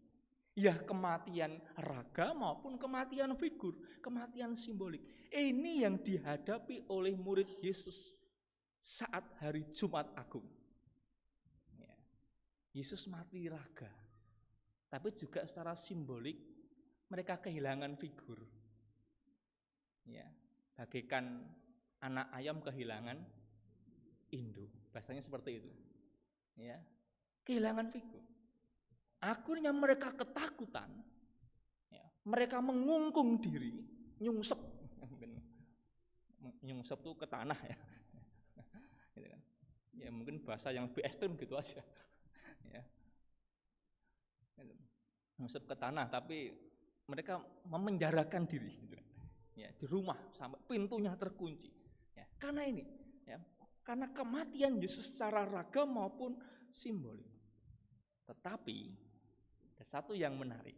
Ya kematian raga maupun kematian figur, kematian simbolik. Ini yang dihadapi oleh murid Yesus saat hari Jumat Agung. Ya. Yesus mati raga, tapi juga secara simbolik mereka kehilangan figur. Ya. Bagaikan anak ayam kehilangan induk, bahasanya seperti itu. Ya, kehilangan figur. Akhirnya mereka ketakutan. Ya, mereka mengungkung diri, nyungsep, nyungsep tuh ke tanah ya, gitu kan. Ya mungkin bahasa yang lebih ekstrim gitu aja, ya. Nyungsep ke tanah, tapi mereka memenjarakan diri, gitu kan. Ya, di rumah sampai pintunya terkunci. Ya, karena ini, ya, karena kematian Yesus secara raga maupun simbolik. Tetapi ada satu yang menarik.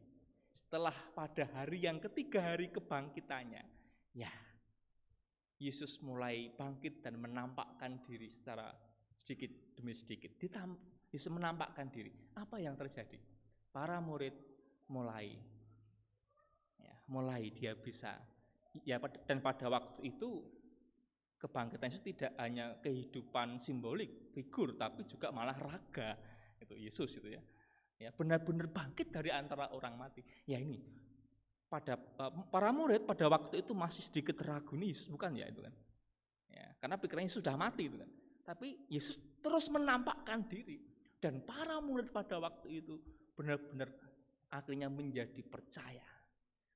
Setelah pada hari yang ketiga, hari kebangkitannya, ya Yesus mulai bangkit dan menampakkan diri secara sedikit demi sedikit. Yesus menampakkan diri. Apa yang terjadi? Para murid mulai dia bisa, ya, dan pada waktu itu kebangkitan Yesus tidak hanya kehidupan simbolik, figur, tapi juga malah raga. Itu Yesus itu ya. Ya, benar-benar bangkit dari antara orang mati. Ya ini pada para murid pada waktu itu masih sedikit ragu nih Yesus bukan ya itu kan. Ya, karena pikirannya sudah mati itu kan. Tapi Yesus terus menampakkan diri dan para murid pada waktu itu benar-benar akhirnya menjadi percaya.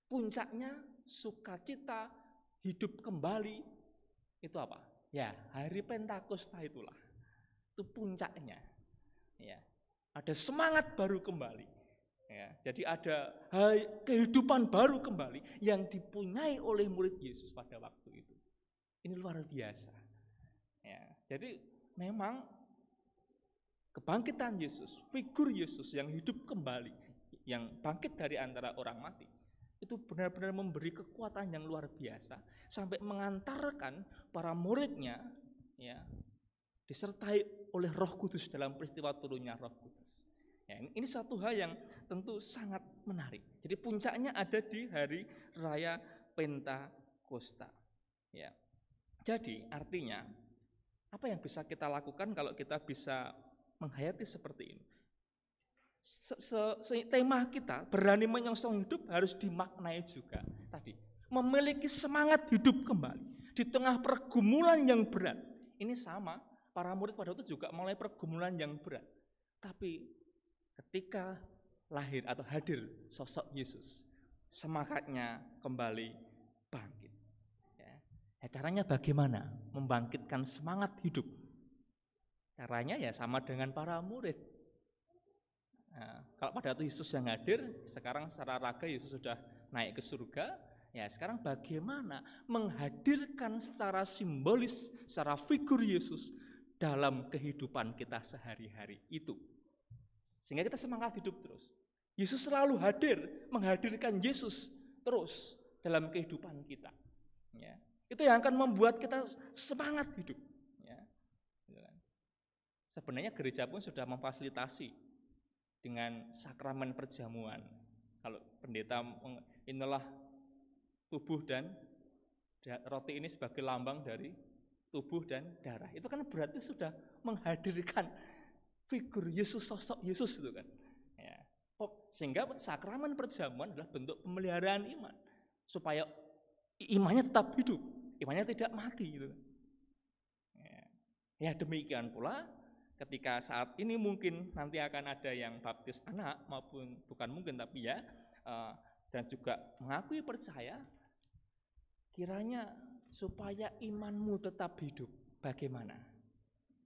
Puncaknya sukacita hidup kembali itu apa? Ya, hari Pentakosta itulah. Itu puncaknya. Ya. Ada semangat baru kembali. Ya, jadi ada kehidupan baru kembali yang dipunyai oleh murid Yesus pada waktu itu. Ini luar biasa. Ya, jadi memang kebangkitan Yesus, figur Yesus yang hidup kembali, yang bangkit dari antara orang mati, itu benar-benar memberi kekuatan yang luar biasa sampai mengantarkan para muridnya, ya, disertai oleh Roh Kudus dalam peristiwa turunnya Roh Kudus. Ya, ini satu hal yang tentu sangat menarik. Jadi puncaknya ada di hari raya Pentakosta. Ya. Jadi artinya apa yang bisa kita lakukan kalau kita bisa menghayati seperti ini? Tema kita berani menyongsong hidup harus dimaknai juga. Tadi memiliki semangat hidup kembali di tengah pergumulan yang berat. Ini sama. Para murid pada itu juga mulai pergumulan yang berat. Tapi ketika lahir atau hadir sosok Yesus, semangatnya kembali bangkit. Ya, caranya bagaimana membangkitkan semangat hidup? Caranya ya sama dengan para murid. Nah, kalau pada itu Yesus yang hadir, sekarang secara raga Yesus sudah naik ke surga. Ya, sekarang bagaimana menghadirkan secara simbolis, secara figur Yesus dalam kehidupan kita sehari-hari itu. Sehingga kita semangat hidup terus. Yesus selalu hadir, menghadirkan Yesus terus dalam kehidupan kita. Ya. Itu yang akan membuat kita semangat hidup. Ya. Sebenarnya gereja pun sudah memfasilitasi dengan sakramen perjamuan. Kalau pendeta inilah tubuh dan roti ini sebagai lambang dari tubuh dan darah. Itu kan berarti sudah menghadirkan figur Yesus, sosok Yesus itu kan. Ya. Sehingga sakramen perjamuan adalah bentuk pemeliharaan iman supaya imannya tetap hidup, imannya tidak mati gitu. Ya demikian pula ketika saat ini mungkin nanti akan ada yang baptis anak maupun bukan mungkin tapi ya dan juga mengakui percaya, kiranya supaya imanmu tetap hidup, bagaimana?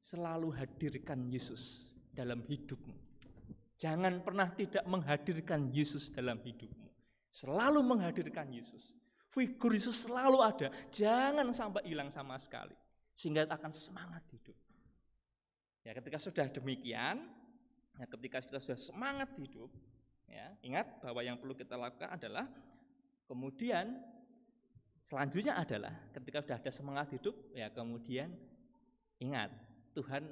Selalu hadirkan Yesus dalam hidupmu. Jangan pernah tidak menghadirkan Yesus dalam hidupmu. Selalu menghadirkan Yesus. Figur Yesus selalu ada. Jangan sampai hilang sama sekali. Sehingga akan semangat hidup. Ya, ketika sudah demikian, ya, ketika kita sudah semangat hidup, ya, ingat bahwa yang perlu kita lakukan adalah kemudian selanjutnya adalah ketika sudah ada semangat hidup, ya kemudian ingat Tuhan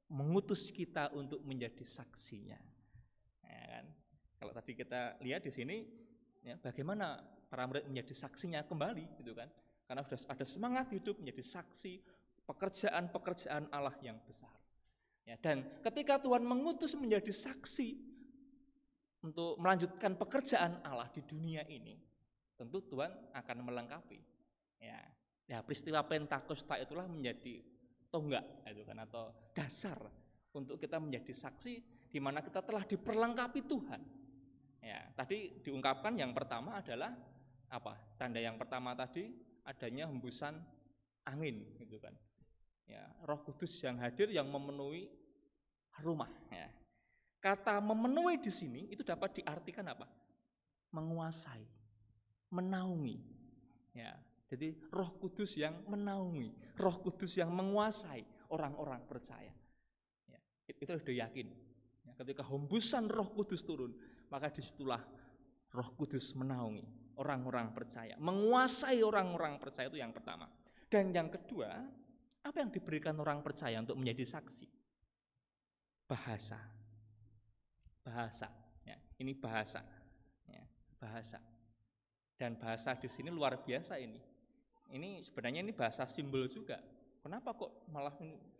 mengutus kita untuk menjadi saksinya. Ya kan? Kalau tadi kita lihat di sini, ya, bagaimana para murid menjadi saksinya kembali, gitu kan? Karena sudah ada semangat hidup menjadi saksi pekerjaan-pekerjaan Allah yang besar. Ya, dan ketika Tuhan mengutus menjadi saksi untuk melanjutkan pekerjaan Allah di dunia ini, tentu Tuhan akan melengkapi. Ya, peristiwa Pentakosta itulah menjadi tonggak itu kan, atau dasar untuk kita menjadi saksi di mana kita telah diperlengkapi Tuhan. Ya, tadi diungkapkan yang pertama adalah apa? Tanda yang pertama tadi adanya hembusan angin, gitu kan. Ya, Roh Kudus yang hadir yang memenuhi rumah. Ya. Kata memenuhi di sini itu dapat diartikan apa? Menguasai, menaungi. Ya, jadi Roh Kudus yang menaungi, Roh Kudus yang menguasai orang-orang percaya. Ya, itu sudah yakin. Ya, ketika hembusan Roh Kudus turun, maka disitulah Roh Kudus menaungi orang-orang percaya, menguasai orang-orang percaya, itu yang pertama. Dan yang kedua, apa yang diberikan orang percaya untuk menjadi saksi? Bahasa. Bahasa. Ya, ini bahasa. Ya, bahasa. Dan bahasa di sini luar biasa ini. Ini sebenarnya ini bahasa simbol juga. Kenapa kok malah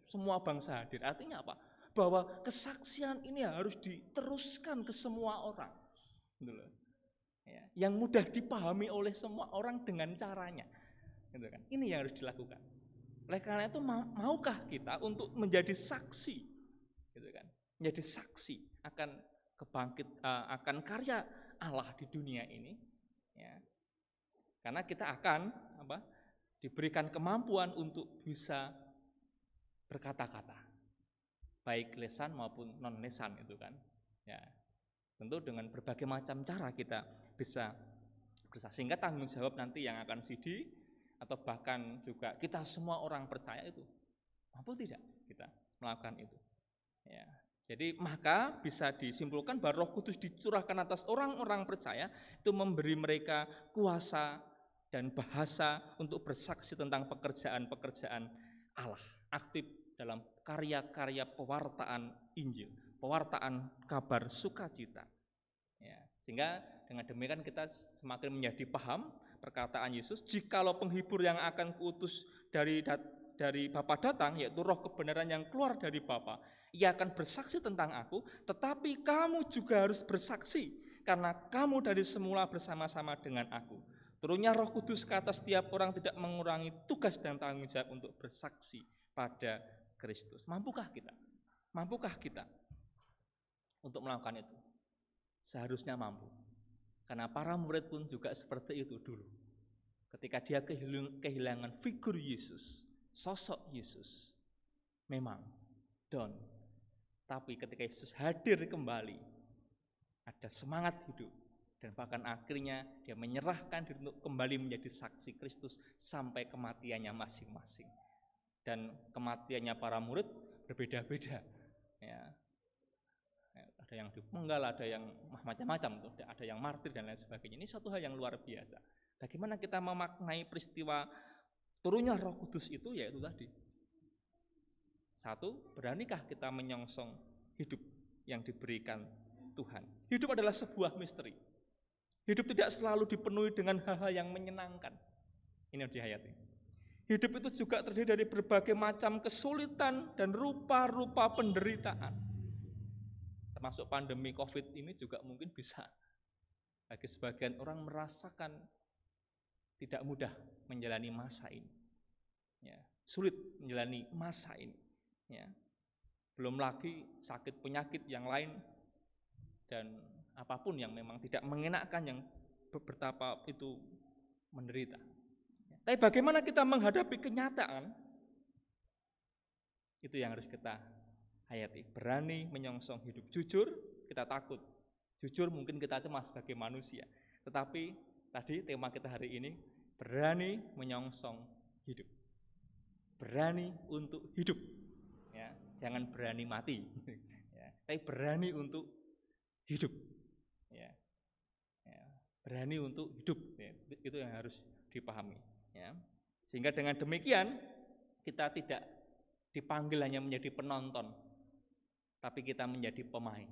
semua bangsa hadir? Artinya apa? Bahwa kesaksian ini harus diteruskan ke semua orang. Gitu loh. Ya, yang mudah dipahami oleh semua orang dengan caranya. Gitu kan? Ini yang harus dilakukan. Oleh karena itu maukah kita untuk menjadi saksi, gitu kan? Menjadi saksi akan akan karya Allah di dunia ini, ya. Karena kita akan diberikan kemampuan untuk bisa berkata-kata, baik lesan maupun non lesan, itu kan. Ya, tentu dengan berbagai macam cara kita bisa sehingga tanggung jawab nanti yang akan CD atau bahkan juga kita semua orang percaya itu mampu tidak kita melakukan itu. Ya, jadi maka bisa disimpulkan bahwa Roh Kudus dicurahkan atas orang-orang percaya itu memberi mereka kuasa dan bahasa untuk bersaksi tentang pekerjaan-pekerjaan Allah, aktif dalam karya-karya pewartaan Injil, pewartaan kabar sukacita. Ya, sehingga dengan demikian kita semakin menjadi paham perkataan Yesus, jikalau penghibur yang akan kuutus dari Bapa datang, yaitu Roh kebenaran yang keluar dari Bapa, ia akan bersaksi tentang aku, tetapi kamu juga harus bersaksi, karena kamu dari semula bersama-sama dengan aku. Turunnya Roh Kudus ke atas setiap orang tidak mengurangi tugas dan tanggung jawab untuk bersaksi pada Kristus. Mampukah kita? Mampukah kita untuk melakukan itu? Seharusnya mampu. Karena para murid pun juga seperti itu dulu. Ketika dia kehilangan figur Yesus, sosok Yesus, memang down. Tapi ketika Yesus hadir kembali, ada semangat hidup. Dan bahkan akhirnya dia menyerahkan diri untuk kembali menjadi saksi Kristus sampai kematiannya masing-masing. Dan kematiannya para murid berbeda-beda. Ya. Ada yang dipenggal, ada yang macam-macam tuh, ada yang martir dan lain sebagainya. Ini suatu hal yang luar biasa. Bagaimana kita memaknai peristiwa turunnya Roh Kudus itu, yaitu tadi. Satu, beranikah kita menyongsong hidup yang diberikan Tuhan? Hidup adalah sebuah misteri. Hidup tidak selalu dipenuhi dengan hal-hal yang menyenangkan. Ini yang dihayati. Hidup itu juga terdiri dari berbagai macam kesulitan dan rupa-rupa penderitaan. Termasuk pandemi COVID ini juga mungkin bisa bagi sebagian orang merasakan tidak mudah menjalani masa ini. Ya, sulit menjalani masa ini. Ya. Belum lagi sakit penyakit yang lain dan apapun yang memang tidak mengenakkan yang betapa itu menderita. Tapi bagaimana kita menghadapi kenyataan? Itu yang harus kita hayati. Berani menyongsong hidup. Jujur, kita takut. Jujur mungkin kita cemas sebagai manusia. Tetapi tadi tema kita hari ini, berani menyongsong hidup. Berani untuk hidup. Ya, jangan berani mati. Ya, tapi berani untuk hidup. Ya. Ya, berani untuk hidup. Ya, itu yang harus dipahami. Ya. Sehingga dengan demikian kita tidak dipanggil hanya menjadi penonton, tapi kita menjadi pemain.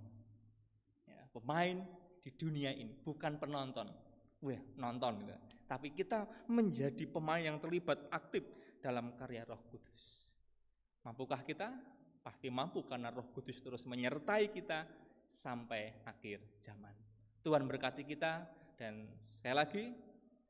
Ya, pemain di dunia ini, bukan penonton. Nonton gitu. Tapi kita menjadi pemain yang terlibat aktif dalam karya Roh Kudus. Mampukah kita? Pasti mampu karena Roh Kudus terus menyertai kita sampai akhir zaman. Tuhan berkati kita dan sekali lagi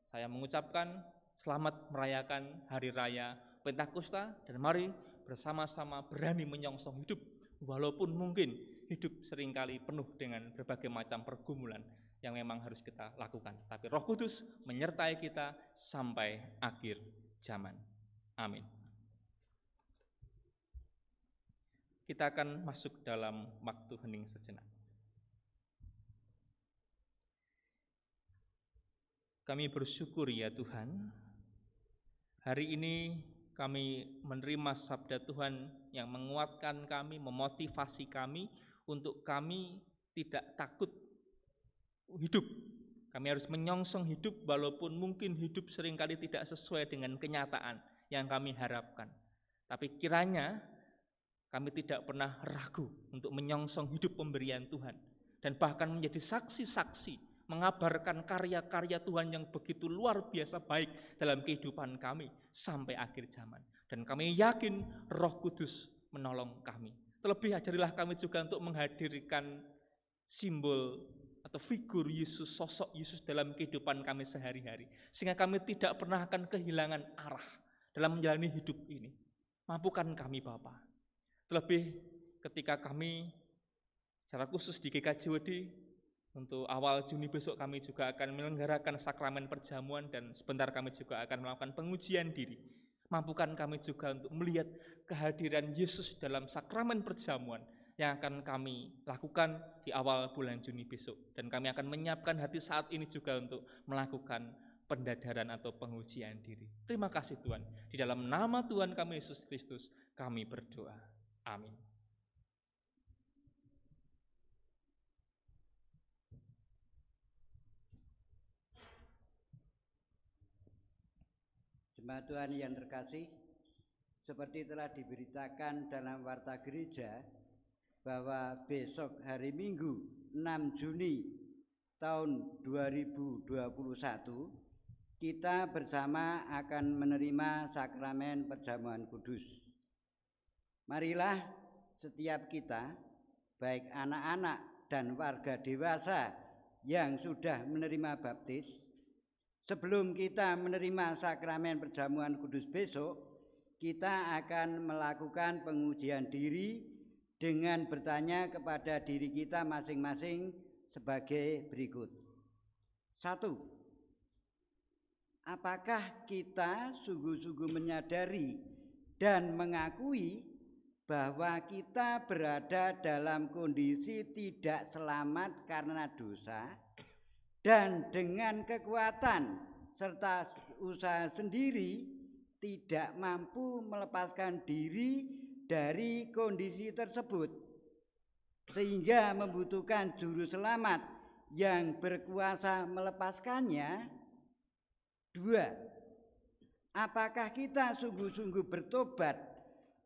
saya mengucapkan selamat merayakan Hari Raya Pentakosta dan mari bersama-sama berani menyongsong hidup walaupun mungkin hidup seringkali penuh dengan berbagai macam pergumulan yang memang harus kita lakukan. Tapi Roh Kudus menyertai kita sampai akhir zaman. Amin. Kita akan masuk dalam waktu hening sejenak. Kami bersyukur ya Tuhan, hari ini kami menerima sabda Tuhan yang menguatkan kami, memotivasi kami untuk kami tidak takut hidup. Kami harus menyongsong hidup walaupun mungkin hidup seringkali tidak sesuai dengan kenyataan yang kami harapkan. Tapi kiranya kami tidak pernah ragu untuk menyongsong hidup pemberian Tuhan dan bahkan menjadi saksi-saksi mengabarkan karya-karya Tuhan yang begitu luar biasa baik dalam kehidupan kami sampai akhir zaman. Dan kami yakin Roh Kudus menolong kami. Terlebih ajarilah kami juga untuk menghadirkan simbol atau figur Yesus, sosok Yesus dalam kehidupan kami sehari-hari. Sehingga kami tidak pernah akan kehilangan arah dalam menjalani hidup ini. Mampukan kami Bapa. Terlebih ketika kami secara khusus di GKJWD untuk awal Juni besok kami juga akan menyelenggarakan sakramen perjamuan dan sebentar kami juga akan melakukan pengujian diri. Mampukan kami juga untuk melihat kehadiran Yesus dalam sakramen perjamuan yang akan kami lakukan di awal bulan Juni besok. Dan kami akan menyiapkan hati saat ini juga untuk melakukan pendadaran atau pengujian diri. Terima kasih Tuhan. Di dalam nama Tuhan kami Yesus Kristus kami berdoa. Amin. Jemaat Tuhan yang terkasih, seperti telah diberitakan dalam warta gereja bahwa besok hari Minggu 6 Juni tahun 2021 kita bersama akan menerima sakramen perjamuan kudus. Marilah setiap kita, baik anak-anak dan warga dewasa yang sudah menerima baptis, sebelum kita menerima sakramen perjamuan kudus besok, kita akan melakukan pengujian diri dengan bertanya kepada diri kita masing-masing sebagai berikut. 1. Apakah kita sungguh-sungguh menyadari dan mengakui bahwa kita berada dalam kondisi tidak selamat karena dosa dan dengan kekuatan serta usaha sendiri tidak mampu melepaskan diri dari kondisi tersebut sehingga membutuhkan juru selamat yang berkuasa melepaskannya? 2. Apakah kita sungguh-sungguh bertobat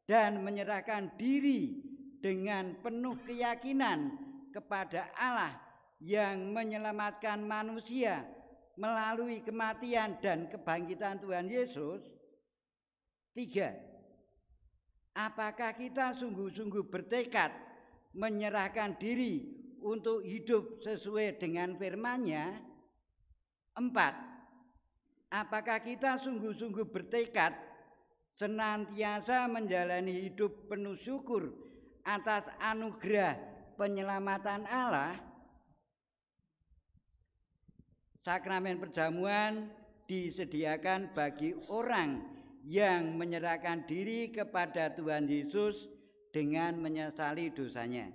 dan menyerahkan diri dengan penuh keyakinan kepada Allah yang menyelamatkan manusia melalui kematian dan kebangkitan Tuhan Yesus? 3. Apakah kita sungguh-sungguh bertekad menyerahkan diri untuk hidup sesuai dengan firman-Nya? 4. Apakah kita sungguh-sungguh bertekad senantiasa menjalani hidup penuh syukur atas anugerah penyelamatan Allah? Sakramen perjamuan disediakan bagi orang yang menyerahkan diri kepada Tuhan Yesus dengan menyesali dosanya,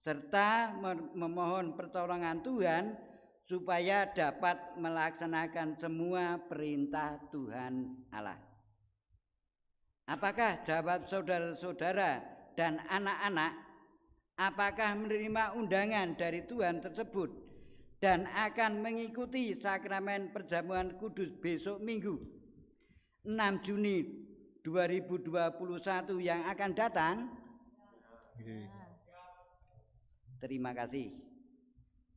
serta memohon pertolongan Tuhan supaya dapat melaksanakan semua perintah Tuhan Allah. Apakah jawab saudara-saudara dan anak-anak? Apakah menerima undangan dari Tuhan tersebut dan akan mengikuti sakramen perjamuan kudus besok Minggu 6 Juni 2021 yang akan datang? Terima kasih.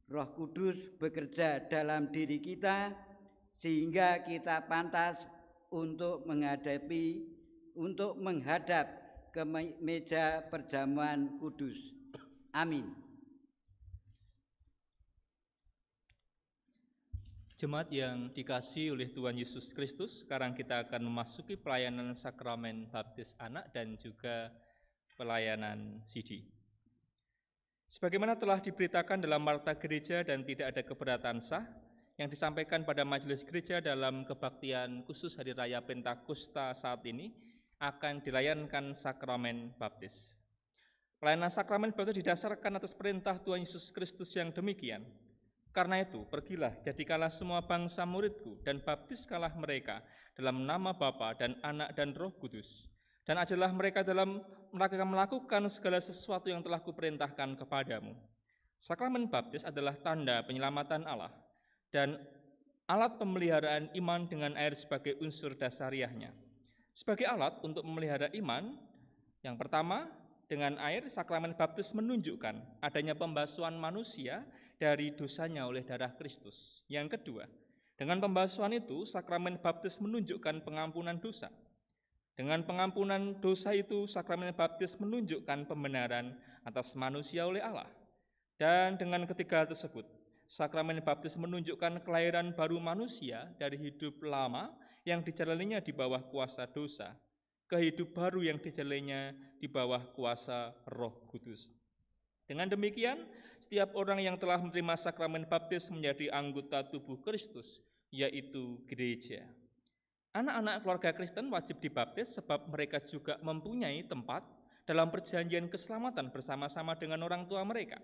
Roh Kudus bekerja dalam diri kita sehingga kita pantas untuk menghadap ke meja perjamuan kudus. Amin. Jemaat yang dikasihi oleh Tuhan Yesus Kristus, sekarang kita akan memasuki pelayanan sakramen baptis anak dan juga pelayanan sidi. Sebagaimana telah diberitakan dalam Warta Gereja dan tidak ada keberatan sah yang disampaikan pada majelis gereja dalam kebaktian khusus Hari Raya Pentakosta saat ini, akan dilayankan sakramen baptis. Pelayanan sakramen baptis didasarkan atas perintah Tuhan Yesus Kristus yang demikian. Karena itu, pergilah, jadikanlah semua bangsa muridku, dan baptiskalah mereka dalam nama Bapa dan Anak dan Roh Kudus. Dan ajarlah mereka dalam melakukan segala sesuatu yang telah kuperintahkan kepadamu. Sakramen baptis adalah tanda penyelamatan Allah dan alat pemeliharaan iman dengan air sebagai unsur dasariahnya. Sebagai alat untuk memelihara iman, yang pertama, dengan air, sakramen baptis menunjukkan adanya pembasuhan manusia dari dosanya oleh darah Kristus. Yang kedua, dengan pembasuhan itu, sakramen baptis menunjukkan pengampunan dosa. Dengan pengampunan dosa itu, sakramen baptis menunjukkan pembenaran atas manusia oleh Allah. Dan dengan ketiga hal tersebut, sakramen baptis menunjukkan kelahiran baru manusia dari hidup lama yang dijalaninya di bawah kuasa dosa, ke hidup baru yang dijalaninya di bawah kuasa Roh Kudus. Dengan demikian, setiap orang yang telah menerima sakramen baptis menjadi anggota tubuh Kristus, yaitu gereja. Anak-anak keluarga Kristen wajib dibaptis sebab mereka juga mempunyai tempat dalam perjanjian keselamatan bersama-sama dengan orang tua mereka.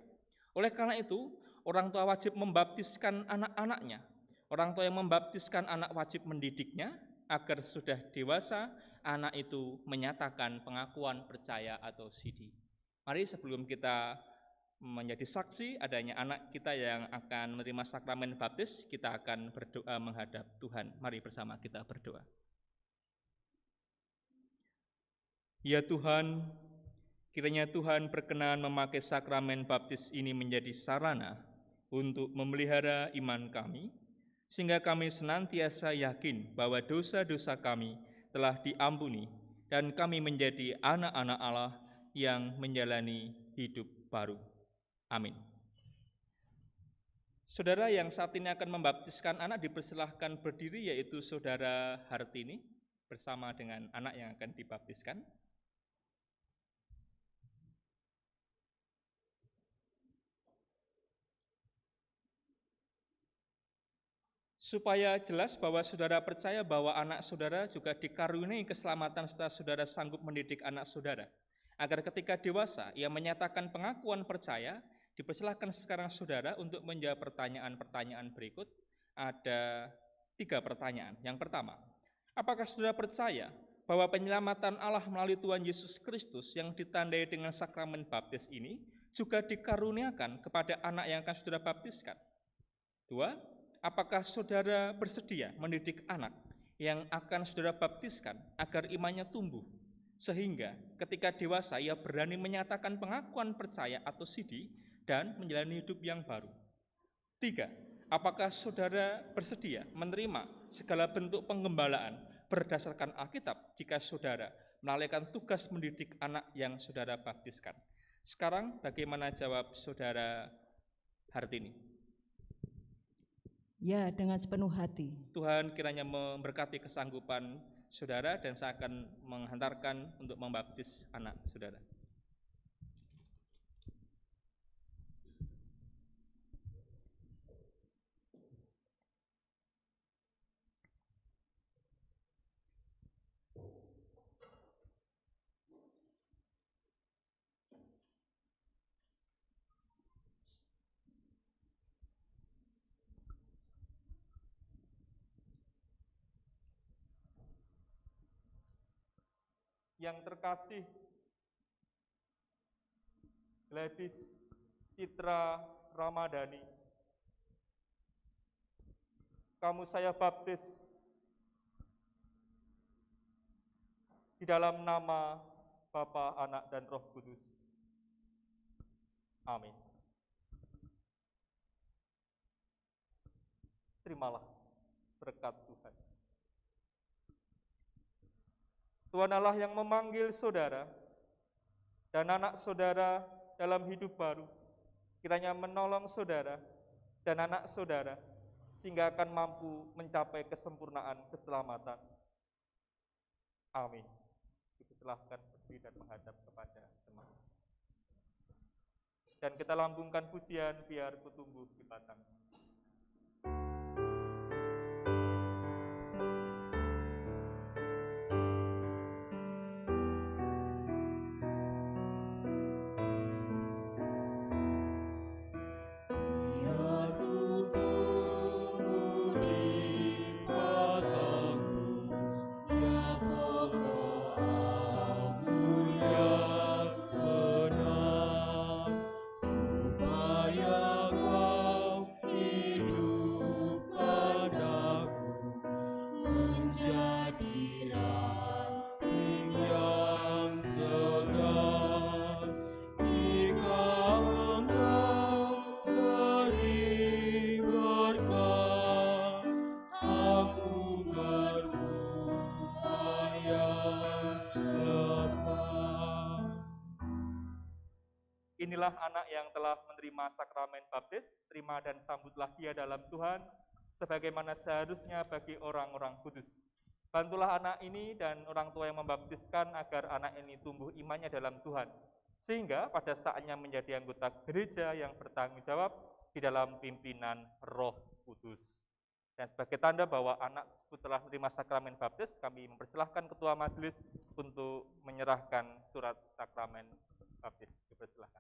Oleh karena itu, orang tua wajib membaptiskan anak-anaknya. Orang tua yang membaptiskan anak wajib mendidiknya agar sudah dewasa, anak itu menyatakan pengakuan percaya atau sidi. Mari sebelum kita menjadi saksi adanya anak kita yang akan menerima sakramen baptis, kita akan berdoa menghadap Tuhan. Mari bersama kita berdoa. Ya Tuhan, kiranya Tuhan berkenan memakai sakramen baptis ini menjadi sarana untuk memelihara iman kami, sehingga kami senantiasa yakin bahwa dosa-dosa kami telah diampuni dan kami menjadi anak-anak Allah yang menjalani hidup baru. Amin. Saudara yang saat ini akan membaptiskan anak dipersilahkan berdiri, yaitu Saudara Hartini bersama dengan anak yang akan dibaptiskan. Supaya jelas bahwa saudara percaya bahwa anak saudara juga dikaruniai keselamatan serta saudara sanggup mendidik anak saudara, agar ketika dewasa ia menyatakan pengakuan percaya. Dipersilahkan sekarang saudara untuk menjawab pertanyaan-pertanyaan berikut. Ada 3 pertanyaan. Yang pertama, apakah saudara percaya bahwa penyelamatan Allah melalui Tuhan Yesus Kristus yang ditandai dengan sakramen baptis ini juga dikaruniakan kepada anak yang akan saudara baptiskan? 2, apakah saudara bersedia mendidik anak yang akan saudara baptiskan agar imannya tumbuh, sehingga ketika dewasa ia berani menyatakan pengakuan percaya atau sidi dan menjalani hidup yang baru? 3, apakah saudara bersedia menerima segala bentuk penggembalaan berdasarkan Alkitab jika saudara menalaikan tugas mendidik anak yang saudara baptiskan? Sekarang bagaimana jawab saudara Hartini? Ya, dengan sepenuh hati. Tuhan kiranya memberkati kesanggupan saudara dan saya akan menghantarkan untuk membaptis anak saudara. Yang terkasih Gladys Citra Ramadhani, kamu saya baptis di dalam nama Bapa, Anak, dan Roh Kudus. Amin. Terimalah berkat Tuhan. Tuhan Allah yang memanggil saudara dan anak saudara dalam hidup baru, kiranya menolong saudara dan anak saudara sehingga akan mampu mencapai kesempurnaan keselamatan. Amin. Dipersilahkan berdiri dan menghadap kepada jemaat. Dan kita lambungkan pujian biar ku tumbuh di batang. Inilah anak yang telah menerima sakramen baptis, terima dan sambutlah dia dalam Tuhan, sebagaimana seharusnya bagi orang-orang kudus. Bantulah anak ini dan orang tua yang membaptiskan agar anak ini tumbuh imannya dalam Tuhan, sehingga pada saatnya menjadi anggota gereja yang bertanggung jawab di dalam pimpinan Roh Kudus. Dan sebagai tanda bahwa anak telah menerima sakramen baptis, kami mempersilahkan ketua majelis untuk menyerahkan surat sakramen baptis. Dipersilahkan.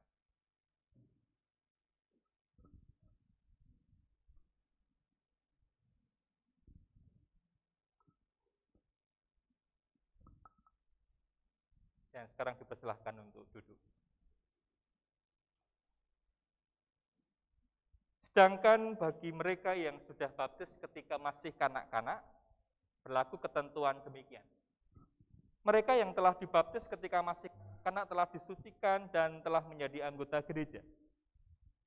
Dan sekarang dipersilahkan untuk duduk. Sedangkan bagi mereka yang sudah baptis ketika masih kanak-kanak, berlaku ketentuan demikian. Mereka yang telah dibaptis ketika masih kanak telah disucikan dan telah menjadi anggota gereja.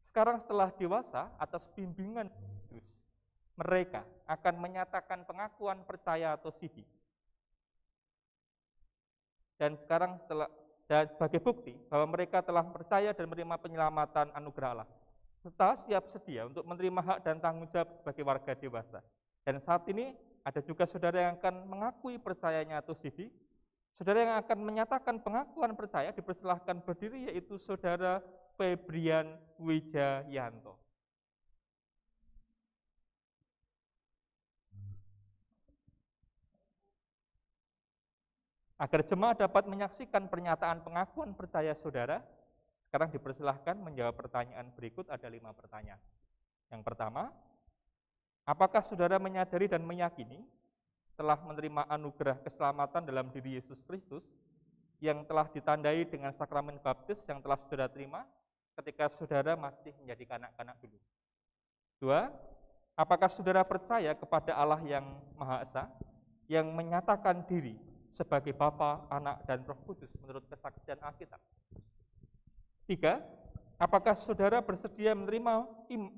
Sekarang setelah dewasa, atas bimbingan Kristus, mereka akan menyatakan pengakuan percaya atau sidi. Dan sebagai bukti bahwa mereka telah percaya dan menerima penyelamatan anugerah Allah, serta siap sedia untuk menerima hak dan tanggung jawab sebagai warga dewasa. Dan saat ini ada juga saudara yang akan mengakui percayanya atau sidi. Saudara yang akan menyatakan pengakuan percaya dipersilahkan berdiri, yaitu saudara Febrian Wijayanto. Agar jemaat dapat menyaksikan pernyataan pengakuan percaya saudara, sekarang dipersilahkan menjawab pertanyaan berikut. Ada 5 pertanyaan. Yang pertama, apakah saudara menyadari dan meyakini telah menerima anugerah keselamatan dalam diri Yesus Kristus yang telah ditandai dengan sakramen baptis yang telah saudara terima ketika saudara masih menjadi kanak-kanak dulu? 2, apakah saudara percaya kepada Allah yang Maha Esa yang menyatakan diri sebagai Bapa, Anak, dan Roh Kudus menurut kesaksian Alkitab? 3, apakah saudara bersedia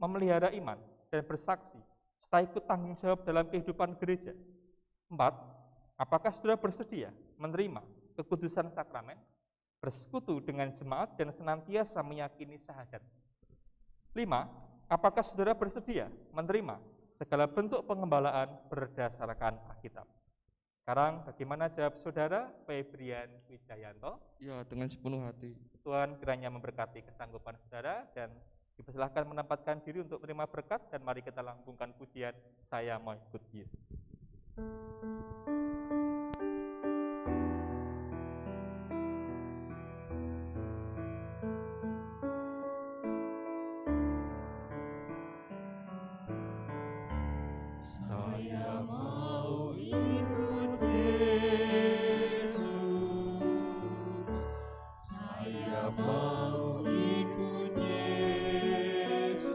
memelihara iman dan bersaksi serta ikut tanggung jawab dalam kehidupan gereja? 4, apakah saudara bersedia menerima kekudusan sakramen, bersekutu dengan jemaat, dan senantiasa meyakini syahadat? 5, apakah saudara bersedia menerima segala bentuk pengembalaan berdasarkan Alkitab? Sekarang bagaimana jawab saudara Febrian Wijayanto? Ya, dengan sepenuh hati. Tuhan kiranya memberkati kesanggupan saudara dan dipersilahkan menempatkan diri untuk menerima berkat, dan mari kita lambungkan pujian Saya Mau Ikut Yesus. Saya mau ikut Yesus, saya mau ikut Yesus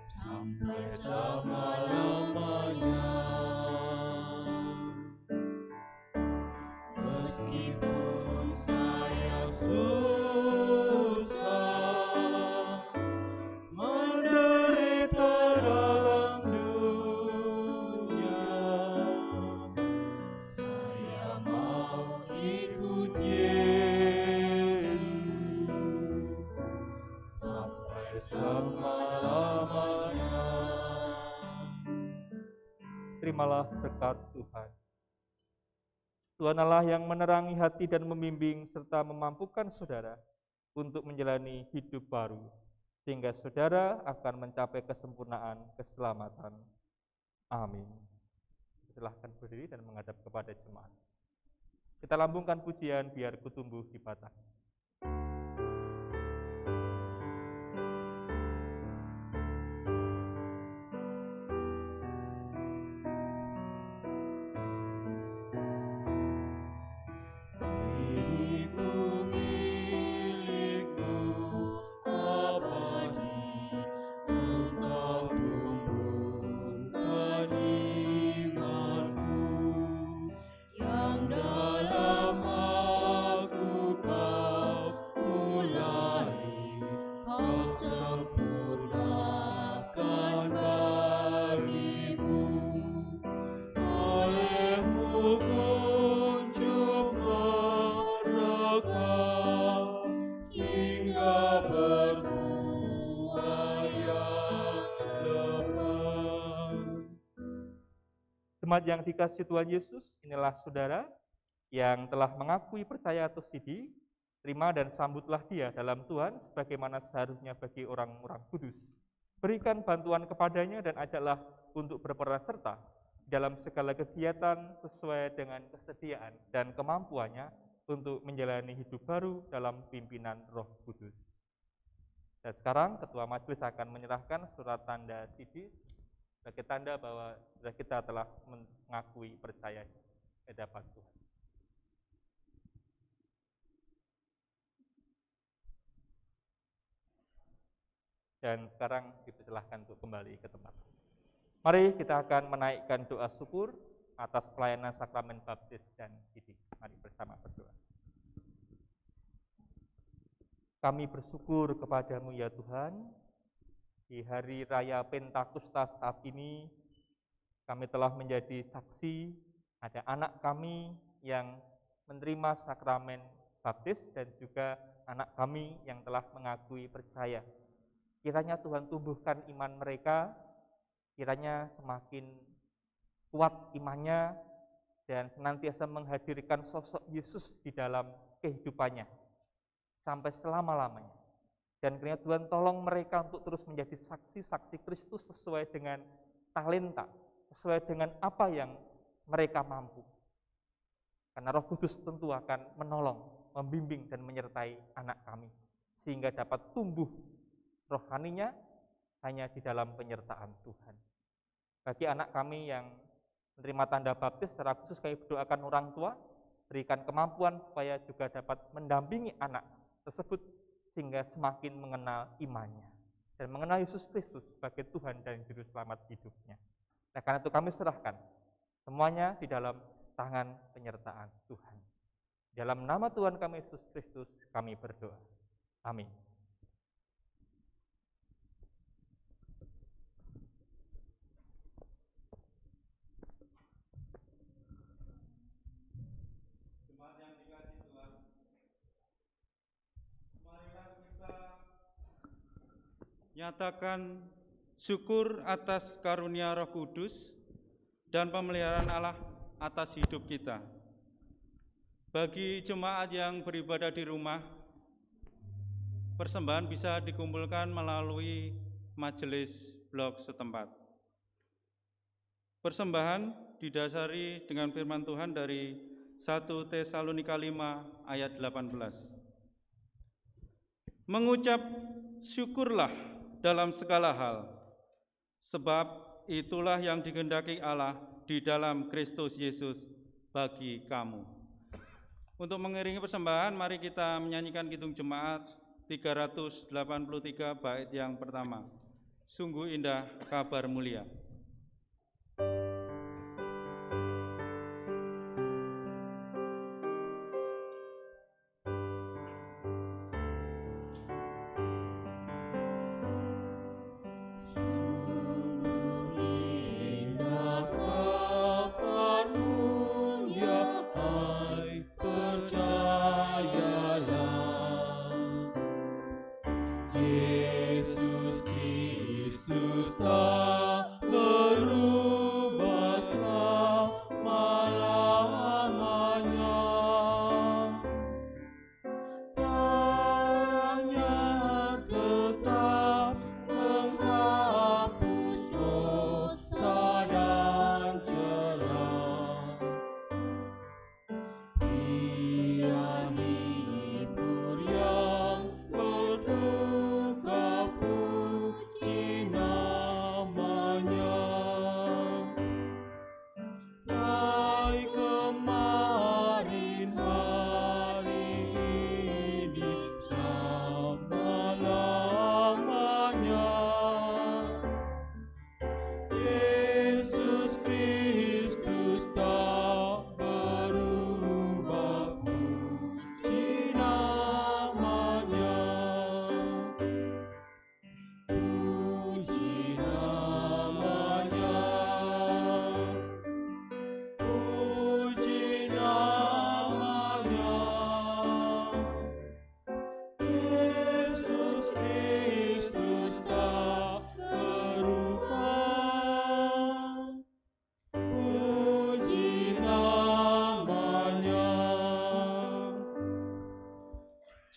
sampai selama-lamanya. Meskipun saya susah menderita dalam dunia, saya mau ikut Yesus sampai selama-lamanya. Terimalah berkat Tuhan. Tuhan Allah yang menerangi hati dan membimbing serta memampukan saudara untuk menjalani hidup baru, sehingga saudara akan mencapai kesempurnaan keselamatan. Amin. Silahkan berdiri dan menghadap kepada jemaat. Kita lambungkan pujian biar ku tumbuh di batang. Jemaat yang dikasihi Tuhan Yesus, inilah saudara yang telah mengakui percaya atau sidi, terima dan sambutlah dia dalam Tuhan sebagaimana seharusnya bagi orang-orang kudus. Berikan bantuan kepadanya dan ajaklah untuk berperan serta dalam segala kegiatan sesuai dengan kesediaan dan kemampuannya untuk menjalani hidup baru dalam pimpinan Roh Kudus. Dan sekarang Ketua Majelis akan menyerahkan surat tanda sidi sebagai tanda bahwa kita telah mengakui percaya di hadapan Tuhan. Dan sekarang dipersilahkan untuk kembali ke tempat. Mari kita akan menaikkan doa syukur atas pelayanan sakramen baptis dan sidi. Mari bersama berdoa. Kami bersyukur kepadamu ya Tuhan, di hari raya Pentakosta saat ini kami telah menjadi saksi ada anak kami yang menerima sakramen baptis dan juga anak kami yang telah mengakui percaya. Kiranya Tuhan tumbuhkan iman mereka, kiranya semakin kuat imannya dan senantiasa menghadirkan sosok Yesus di dalam kehidupannya sampai selama-lamanya. Dan kiranya Tuhan tolong mereka untuk terus menjadi saksi-saksi Kristus sesuai dengan talenta, sesuai dengan apa yang mereka mampu. Karena Roh Kudus tentu akan menolong, membimbing dan menyertai anak kami sehingga dapat tumbuh rohaninya hanya di dalam penyertaan Tuhan. Bagi anak kami yang menerima tanda baptis, secara khusus kami berdoakan orang tua, berikan kemampuan supaya juga dapat mendampingi anak tersebut sehingga semakin mengenal imannya dan mengenal Yesus Kristus sebagai Tuhan dan Juru Selamat hidupnya. Nah, karena itu kami serahkan semuanya di dalam tangan penyertaan Tuhan. Dalam nama Tuhan kami Yesus Kristus kami berdoa. Amin. Nyatakan syukur atas karunia Roh Kudus dan pemeliharaan Allah atas hidup kita. Bagi jemaat yang beribadah di rumah, persembahan bisa dikumpulkan melalui majelis blog setempat. Persembahan didasari dengan firman Tuhan dari 1 Tesalonika 5 ayat 18. Mengucap syukurlah dalam segala hal, sebab itulah yang dikehendaki Allah di dalam Kristus Yesus bagi kamu. Untuk mengiringi persembahan, mari kita menyanyikan Kidung Jemaat 383 bait yang pertama. Sungguh indah kabar mulia. Yesus Kristus telah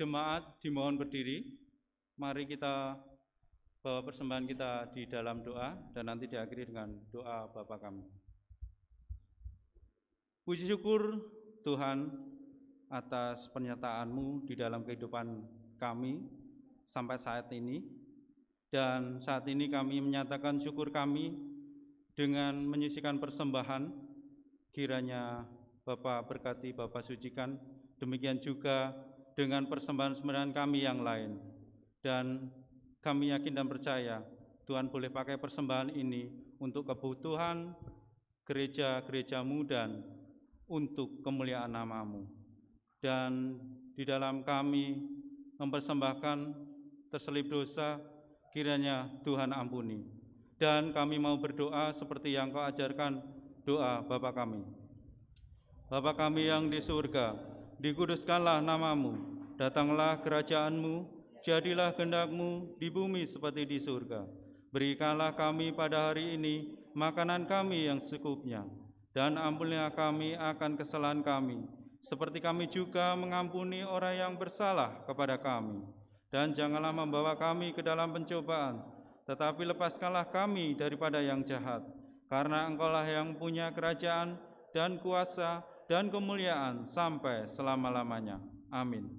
jemaat dimohon berdiri. Mari kita bawa persembahan kita di dalam doa dan nanti diakhiri dengan doa Bapa kami. Puji syukur Tuhan atas penyertaan-Mu di dalam kehidupan kami sampai saat ini. Dan saat ini kami menyatakan syukur kami dengan menyisikan persembahan. Kiranya Bapa berkati, Bapa sucikan. Demikian juga dengan persembahan-persembahan kami yang lain. Dan kami yakin dan percaya Tuhan boleh pakai persembahan ini untuk kebutuhan gereja-gereja-Mu dan untuk kemuliaan nama-Mu. Dan di dalam kami mempersembahkan terselip dosa, kiranya Tuhan ampuni. Dan kami mau berdoa seperti yang Kau ajarkan, doa Bapa kami. Bapa kami yang di surga, dikuduskanlah nama-Mu, datanglah kerajaan-Mu, jadilah kehendak-Mu di bumi seperti di surga. Berikanlah kami pada hari ini makanan kami yang secukupnya, dan ampunilah kami akan kesalahan kami, seperti kami juga mengampuni orang yang bersalah kepada kami. Dan janganlah membawa kami ke dalam pencobaan, tetapi lepaskanlah kami daripada yang jahat. Karena Engkaulah yang punya kerajaan dan kuasa dan kemuliaan sampai selama-lamanya. Amin.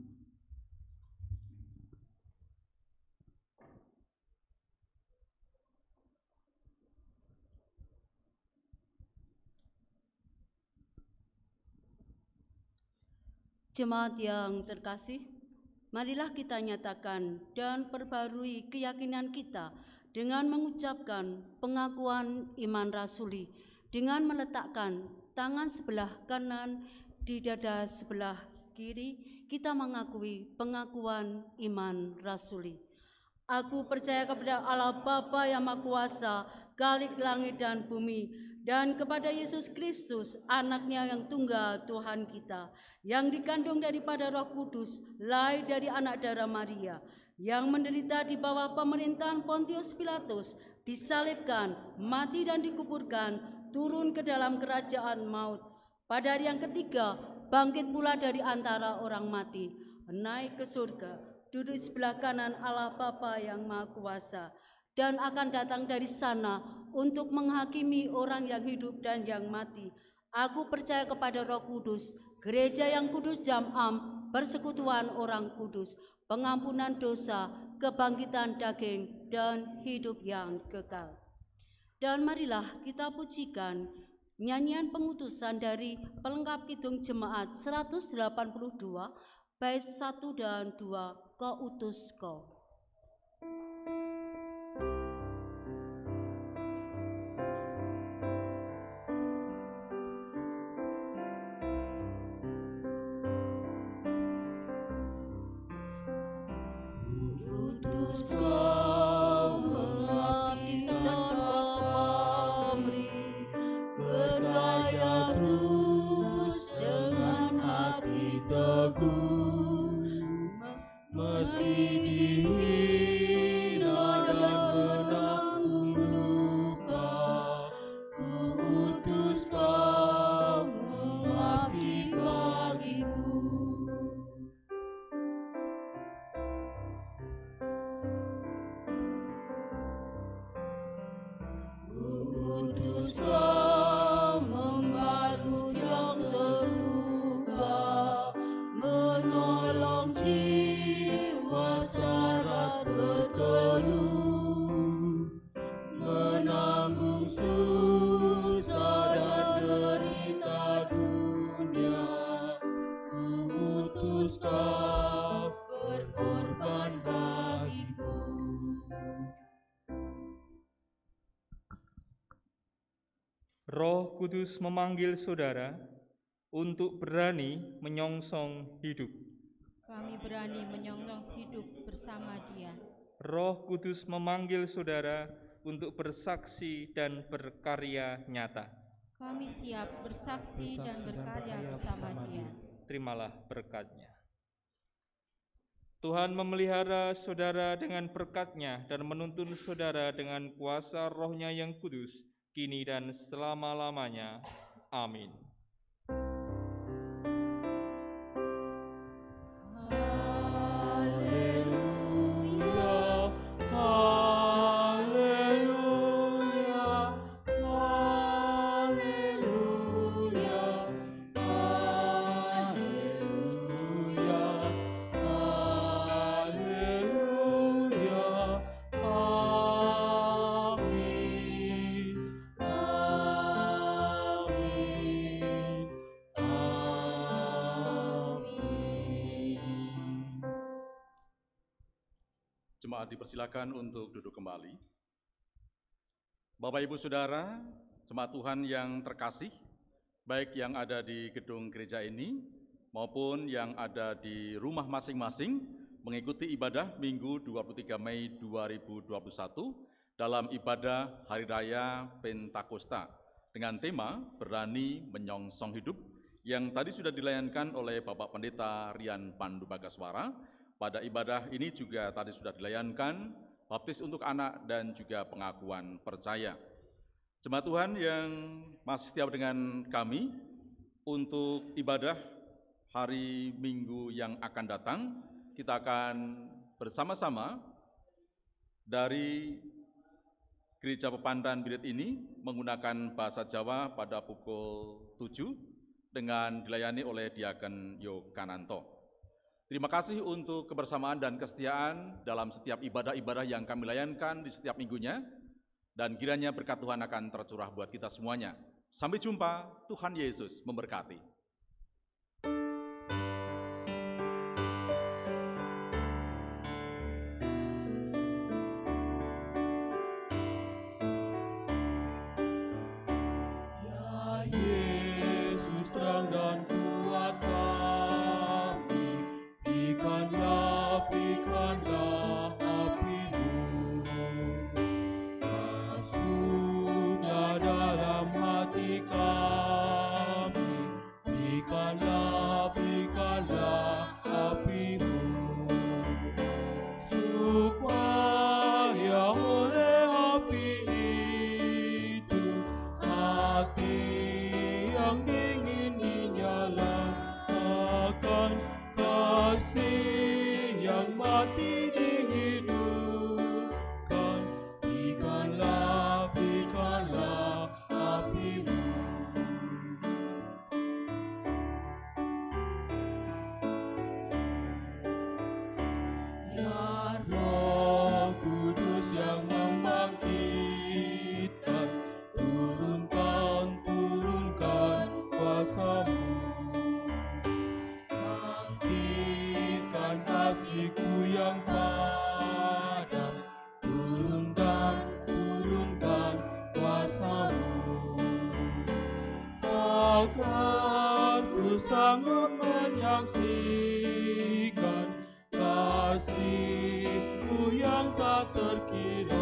Jemaat yang terkasih, marilah kita nyatakan dan perbarui keyakinan kita dengan mengucapkan pengakuan iman rasuli, dengan meletakkan tangan sebelah kanan di dada sebelah kiri. Kita mengakui pengakuan iman rasuli. Aku percaya kepada Allah Bapa yang Maha Kuasa, Khalik langit dan bumi, dan kepada Yesus Kristus, anaknya yang tunggal Tuhan kita, yang dikandung daripada Roh Kudus, lahir dari anak darah Maria, yang menderita di bawah pemerintahan Pontius Pilatus, disalibkan, mati dan dikuburkan, turun ke dalam kerajaan maut. Pada hari yang ketiga, bangkit pula dari antara orang mati, naik ke surga, duduk sebelah kanan Allah Bapa yang Maha Kuasa, dan akan datang dari sana untuk menghakimi orang yang hidup dan yang mati. Aku percaya kepada Roh Kudus, gereja yang kudus jam'am, persekutuan orang kudus, pengampunan dosa, kebangkitan daging, dan hidup yang kekal. Dan marilah kita pujikan nyanyian pengutusan dari pelengkap kidung jemaat 182, bait 1 dan 2, Kau utus Kau. Kau mengabdi tanpa pamrih, berdaya terus dengan hati teguh, meski dihina dan menanggung luka. Ku utus Kau mengabdi bagiku. Utus Kau membalut yang terluka, menolong jiwa syarat berkeluh, menanggung susah dan derita dunia. Ku utus Kau berkorban bagiku. Roh Kudus memanggil saudara untuk berani menyongsong hidup. Kami berani menyongsong hidup bersama Dia. Roh Kudus memanggil saudara untuk bersaksi dan berkarya nyata. Kami siap bersaksi dan berkarya bersama Dia. Terimalah berkat-Nya. Tuhan memelihara saudara dengan berkat-Nya dan menuntun saudara dengan kuasa Roh-Nya yang kudus, kini dan selama-lamanya. Amin. Jemaat dipersilakan untuk duduk kembali. Bapak Ibu Saudara, jemaat Tuhan yang terkasih, baik yang ada di gedung gereja ini maupun yang ada di rumah masing-masing mengikuti ibadah Minggu 23 Mei 2021 dalam ibadah Hari Raya Pentakosta dengan tema Berani Menyongsong Hidup yang tadi sudah dilayankan oleh Bapak Pendeta Rian Pandu Bagaswara. Pada ibadah ini juga tadi sudah dilayankan baptis untuk anak dan juga pengakuan percaya. Jemaat Tuhan yang masih setia dengan kami untuk ibadah hari Minggu yang akan datang, kita akan bersama-sama dari Gereja Pepandan Birit ini menggunakan bahasa Jawa pada pukul 7 dengan dilayani oleh Diaken Yogananto. Terima kasih untuk kebersamaan dan kesetiaan dalam setiap ibadah-ibadah yang kami layankan di setiap minggunya, dan kiranya berkat Tuhan akan tercurah buat kita semuanya. Sampai jumpa, Tuhan Yesus memberkati. Ya Yesus, terang dan kuat kami, berikanlah api-Mu, masuklah dalam hati kami, berikanlah api-Mu, supaya oleh api itu hati yang dingin dinyalakan, kasih yang mati dihidupkan, berikanlah api-Mu. Ya Roh Kudus yang membangkitkan, turunkan kuasa-Mu, bangkitkan kasih-Ku yang padam, turunkan kuasa-Mu, agar ku sanggup menyaksikan kasih-Mu yang tak terkirakan,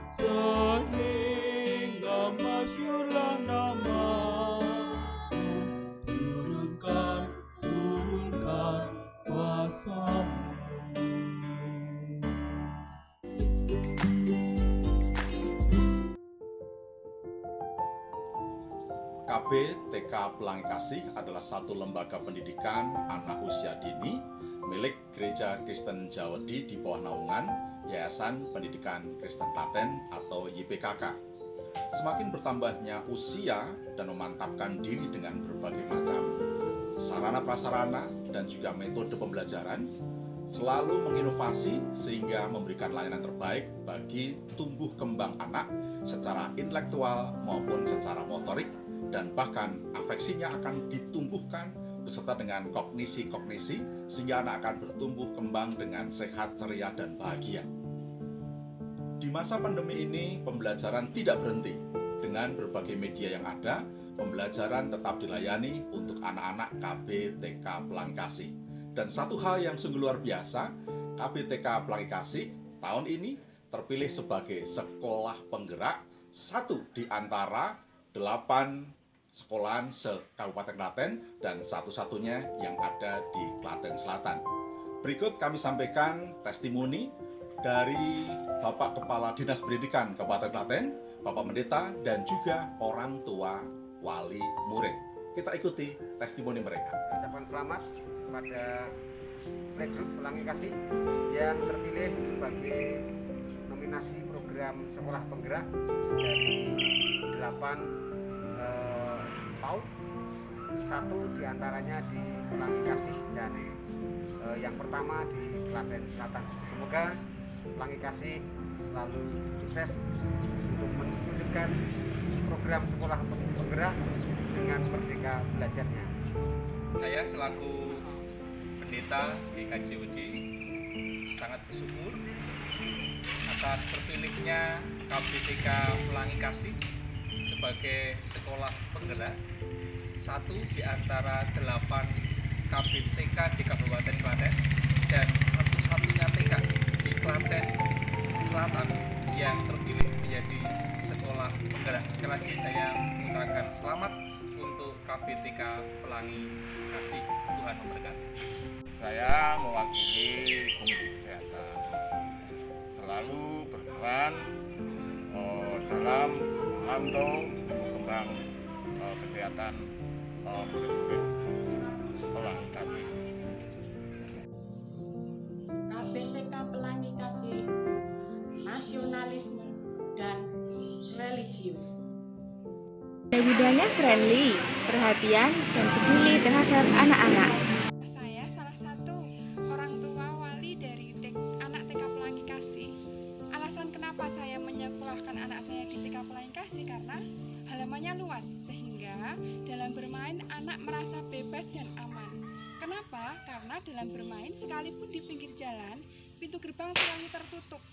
sehingga masyhurlah nama-Mu, turunkan kuasa-Mu. KB TK Pelangi Kasih adalah satu lembaga pendidikan anak usia dini milik Gereja Kristen Jawedi di bawah naungan Yayasan Pendidikan Kristen Klaten atau YPKK. Semakin bertambahnya usia dan memantapkan diri dengan berbagai macam sarana prasarana dan juga metode pembelajaran, selalu menginovasi sehingga memberikan layanan terbaik bagi tumbuh kembang anak secara intelektual maupun secara motorik, dan bahkan afeksinya akan ditumbuhkan beserta dengan kognisi-kognisi sehingga anak akan bertumbuh kembang dengan sehat, ceria, dan bahagia. Di masa pandemi ini, pembelajaran tidak berhenti. Dengan berbagai media yang ada, pembelajaran tetap dilayani untuk anak-anak KB TK Pelangi Kasih. Dan satu hal yang sungguh luar biasa, KB TK Pelangi Kasih tahun ini terpilih sebagai sekolah penggerak satu di antara 8 sekolahan se-Kabupaten Klaten dan satu-satunya yang ada di Klaten Selatan. Berikut kami sampaikan testimoni dari Bapak Kepala Dinas Pendidikan Kabupaten Klaten, Bapak Pendeta, dan juga orang tua wali murid. Kita ikuti testimoni mereka. Ucapan selamat kepada Playgroup Pelangi Kasih yang terpilih sebagai nominasi program sekolah penggerak dari 8 PAUD, satu diantaranya di Pelangi Kasih dan yang pertama di Klaten Selatan. Semoga Pelangi Kasih selalu sukses untuk mewujudkan program sekolah penggerak dengan merdeka belajarnya. Saya selaku pendeta di KJUD sangat bersyukur atas terpilihnya KBTK Pelangi Kasih sebagai sekolah penggerak, satu di antara 8 KBTK di Kabupaten Klaten dan satu-satunya TK di Klaten Selatan yang terpilih menjadi sekolah penggerak. Sekali lagi saya mengucapkan selamat untuk KBTK Pelangi Kasih. Tuhan memberkati. Saya mewakili Komisi Kesehatan selalu berperan dalam memantau kembang kesehatan murid-murid Pelangi Kasih. KBTK Pelangi Kasih, nasionalisme dan religius. Bidangnya friendly, perhatian, dan peduli terhadap anak-anak. Saya salah satu orang tua wali dari anak TK Pelangi Kasih. Alasan kenapa saya menyekolahkan anak saya di TK Pelangi Kasih karena halamannya luas, sehingga dalam bermain anak merasa bebas dan aman. Kenapa? Karena dalam bermain sekalipun di pinggir jalan, pintu gerbang selalu tertutup.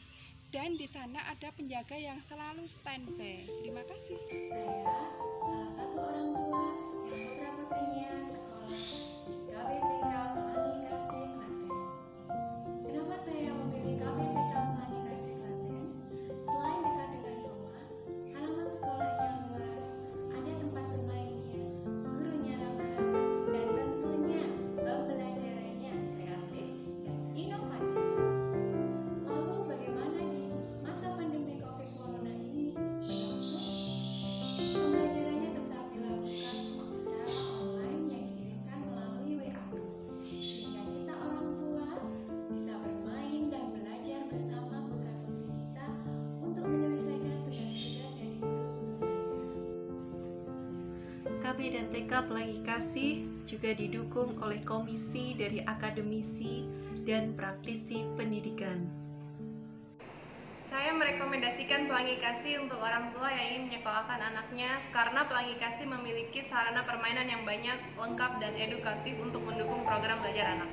Dan di sana ada penjaga yang selalu standby. Terima kasih. Saya salah satu orang tua yang putra-putrinya sekolah di KBTK Pelangi Kasih Klaten. Kenapa saya memilih KBTK Pelangi Kasih Klaten? Selain dekat dengan rumah, halaman sekolahnya luas, ada tempat bermainnya, gurunya ramah-ramah, dan tentunya pembelajarannya kreatif dan inovatif. Lalu bagaimana di masa pandemi COVID Corona ini berlangsung? Pembelajarannya tetap dilakukan secara online yang dikirimkan melalui WA, sehingga kita orang tua bisa bermain dan belajar bersama putra-putri kita untuk menyelesaikan tugas-tugas dari guru-guru mereka. KB dan TK Pelangi Kasih juga didukung oleh komisi dari akademisi dan praktisi pendidikan. Saya merekomendasikan Pelangi Kasih untuk orang tua yang ingin menyekolahkan anaknya karena Pelangi Kasih memiliki sarana permainan yang banyak, lengkap, dan edukatif untuk mendukung program belajar anak.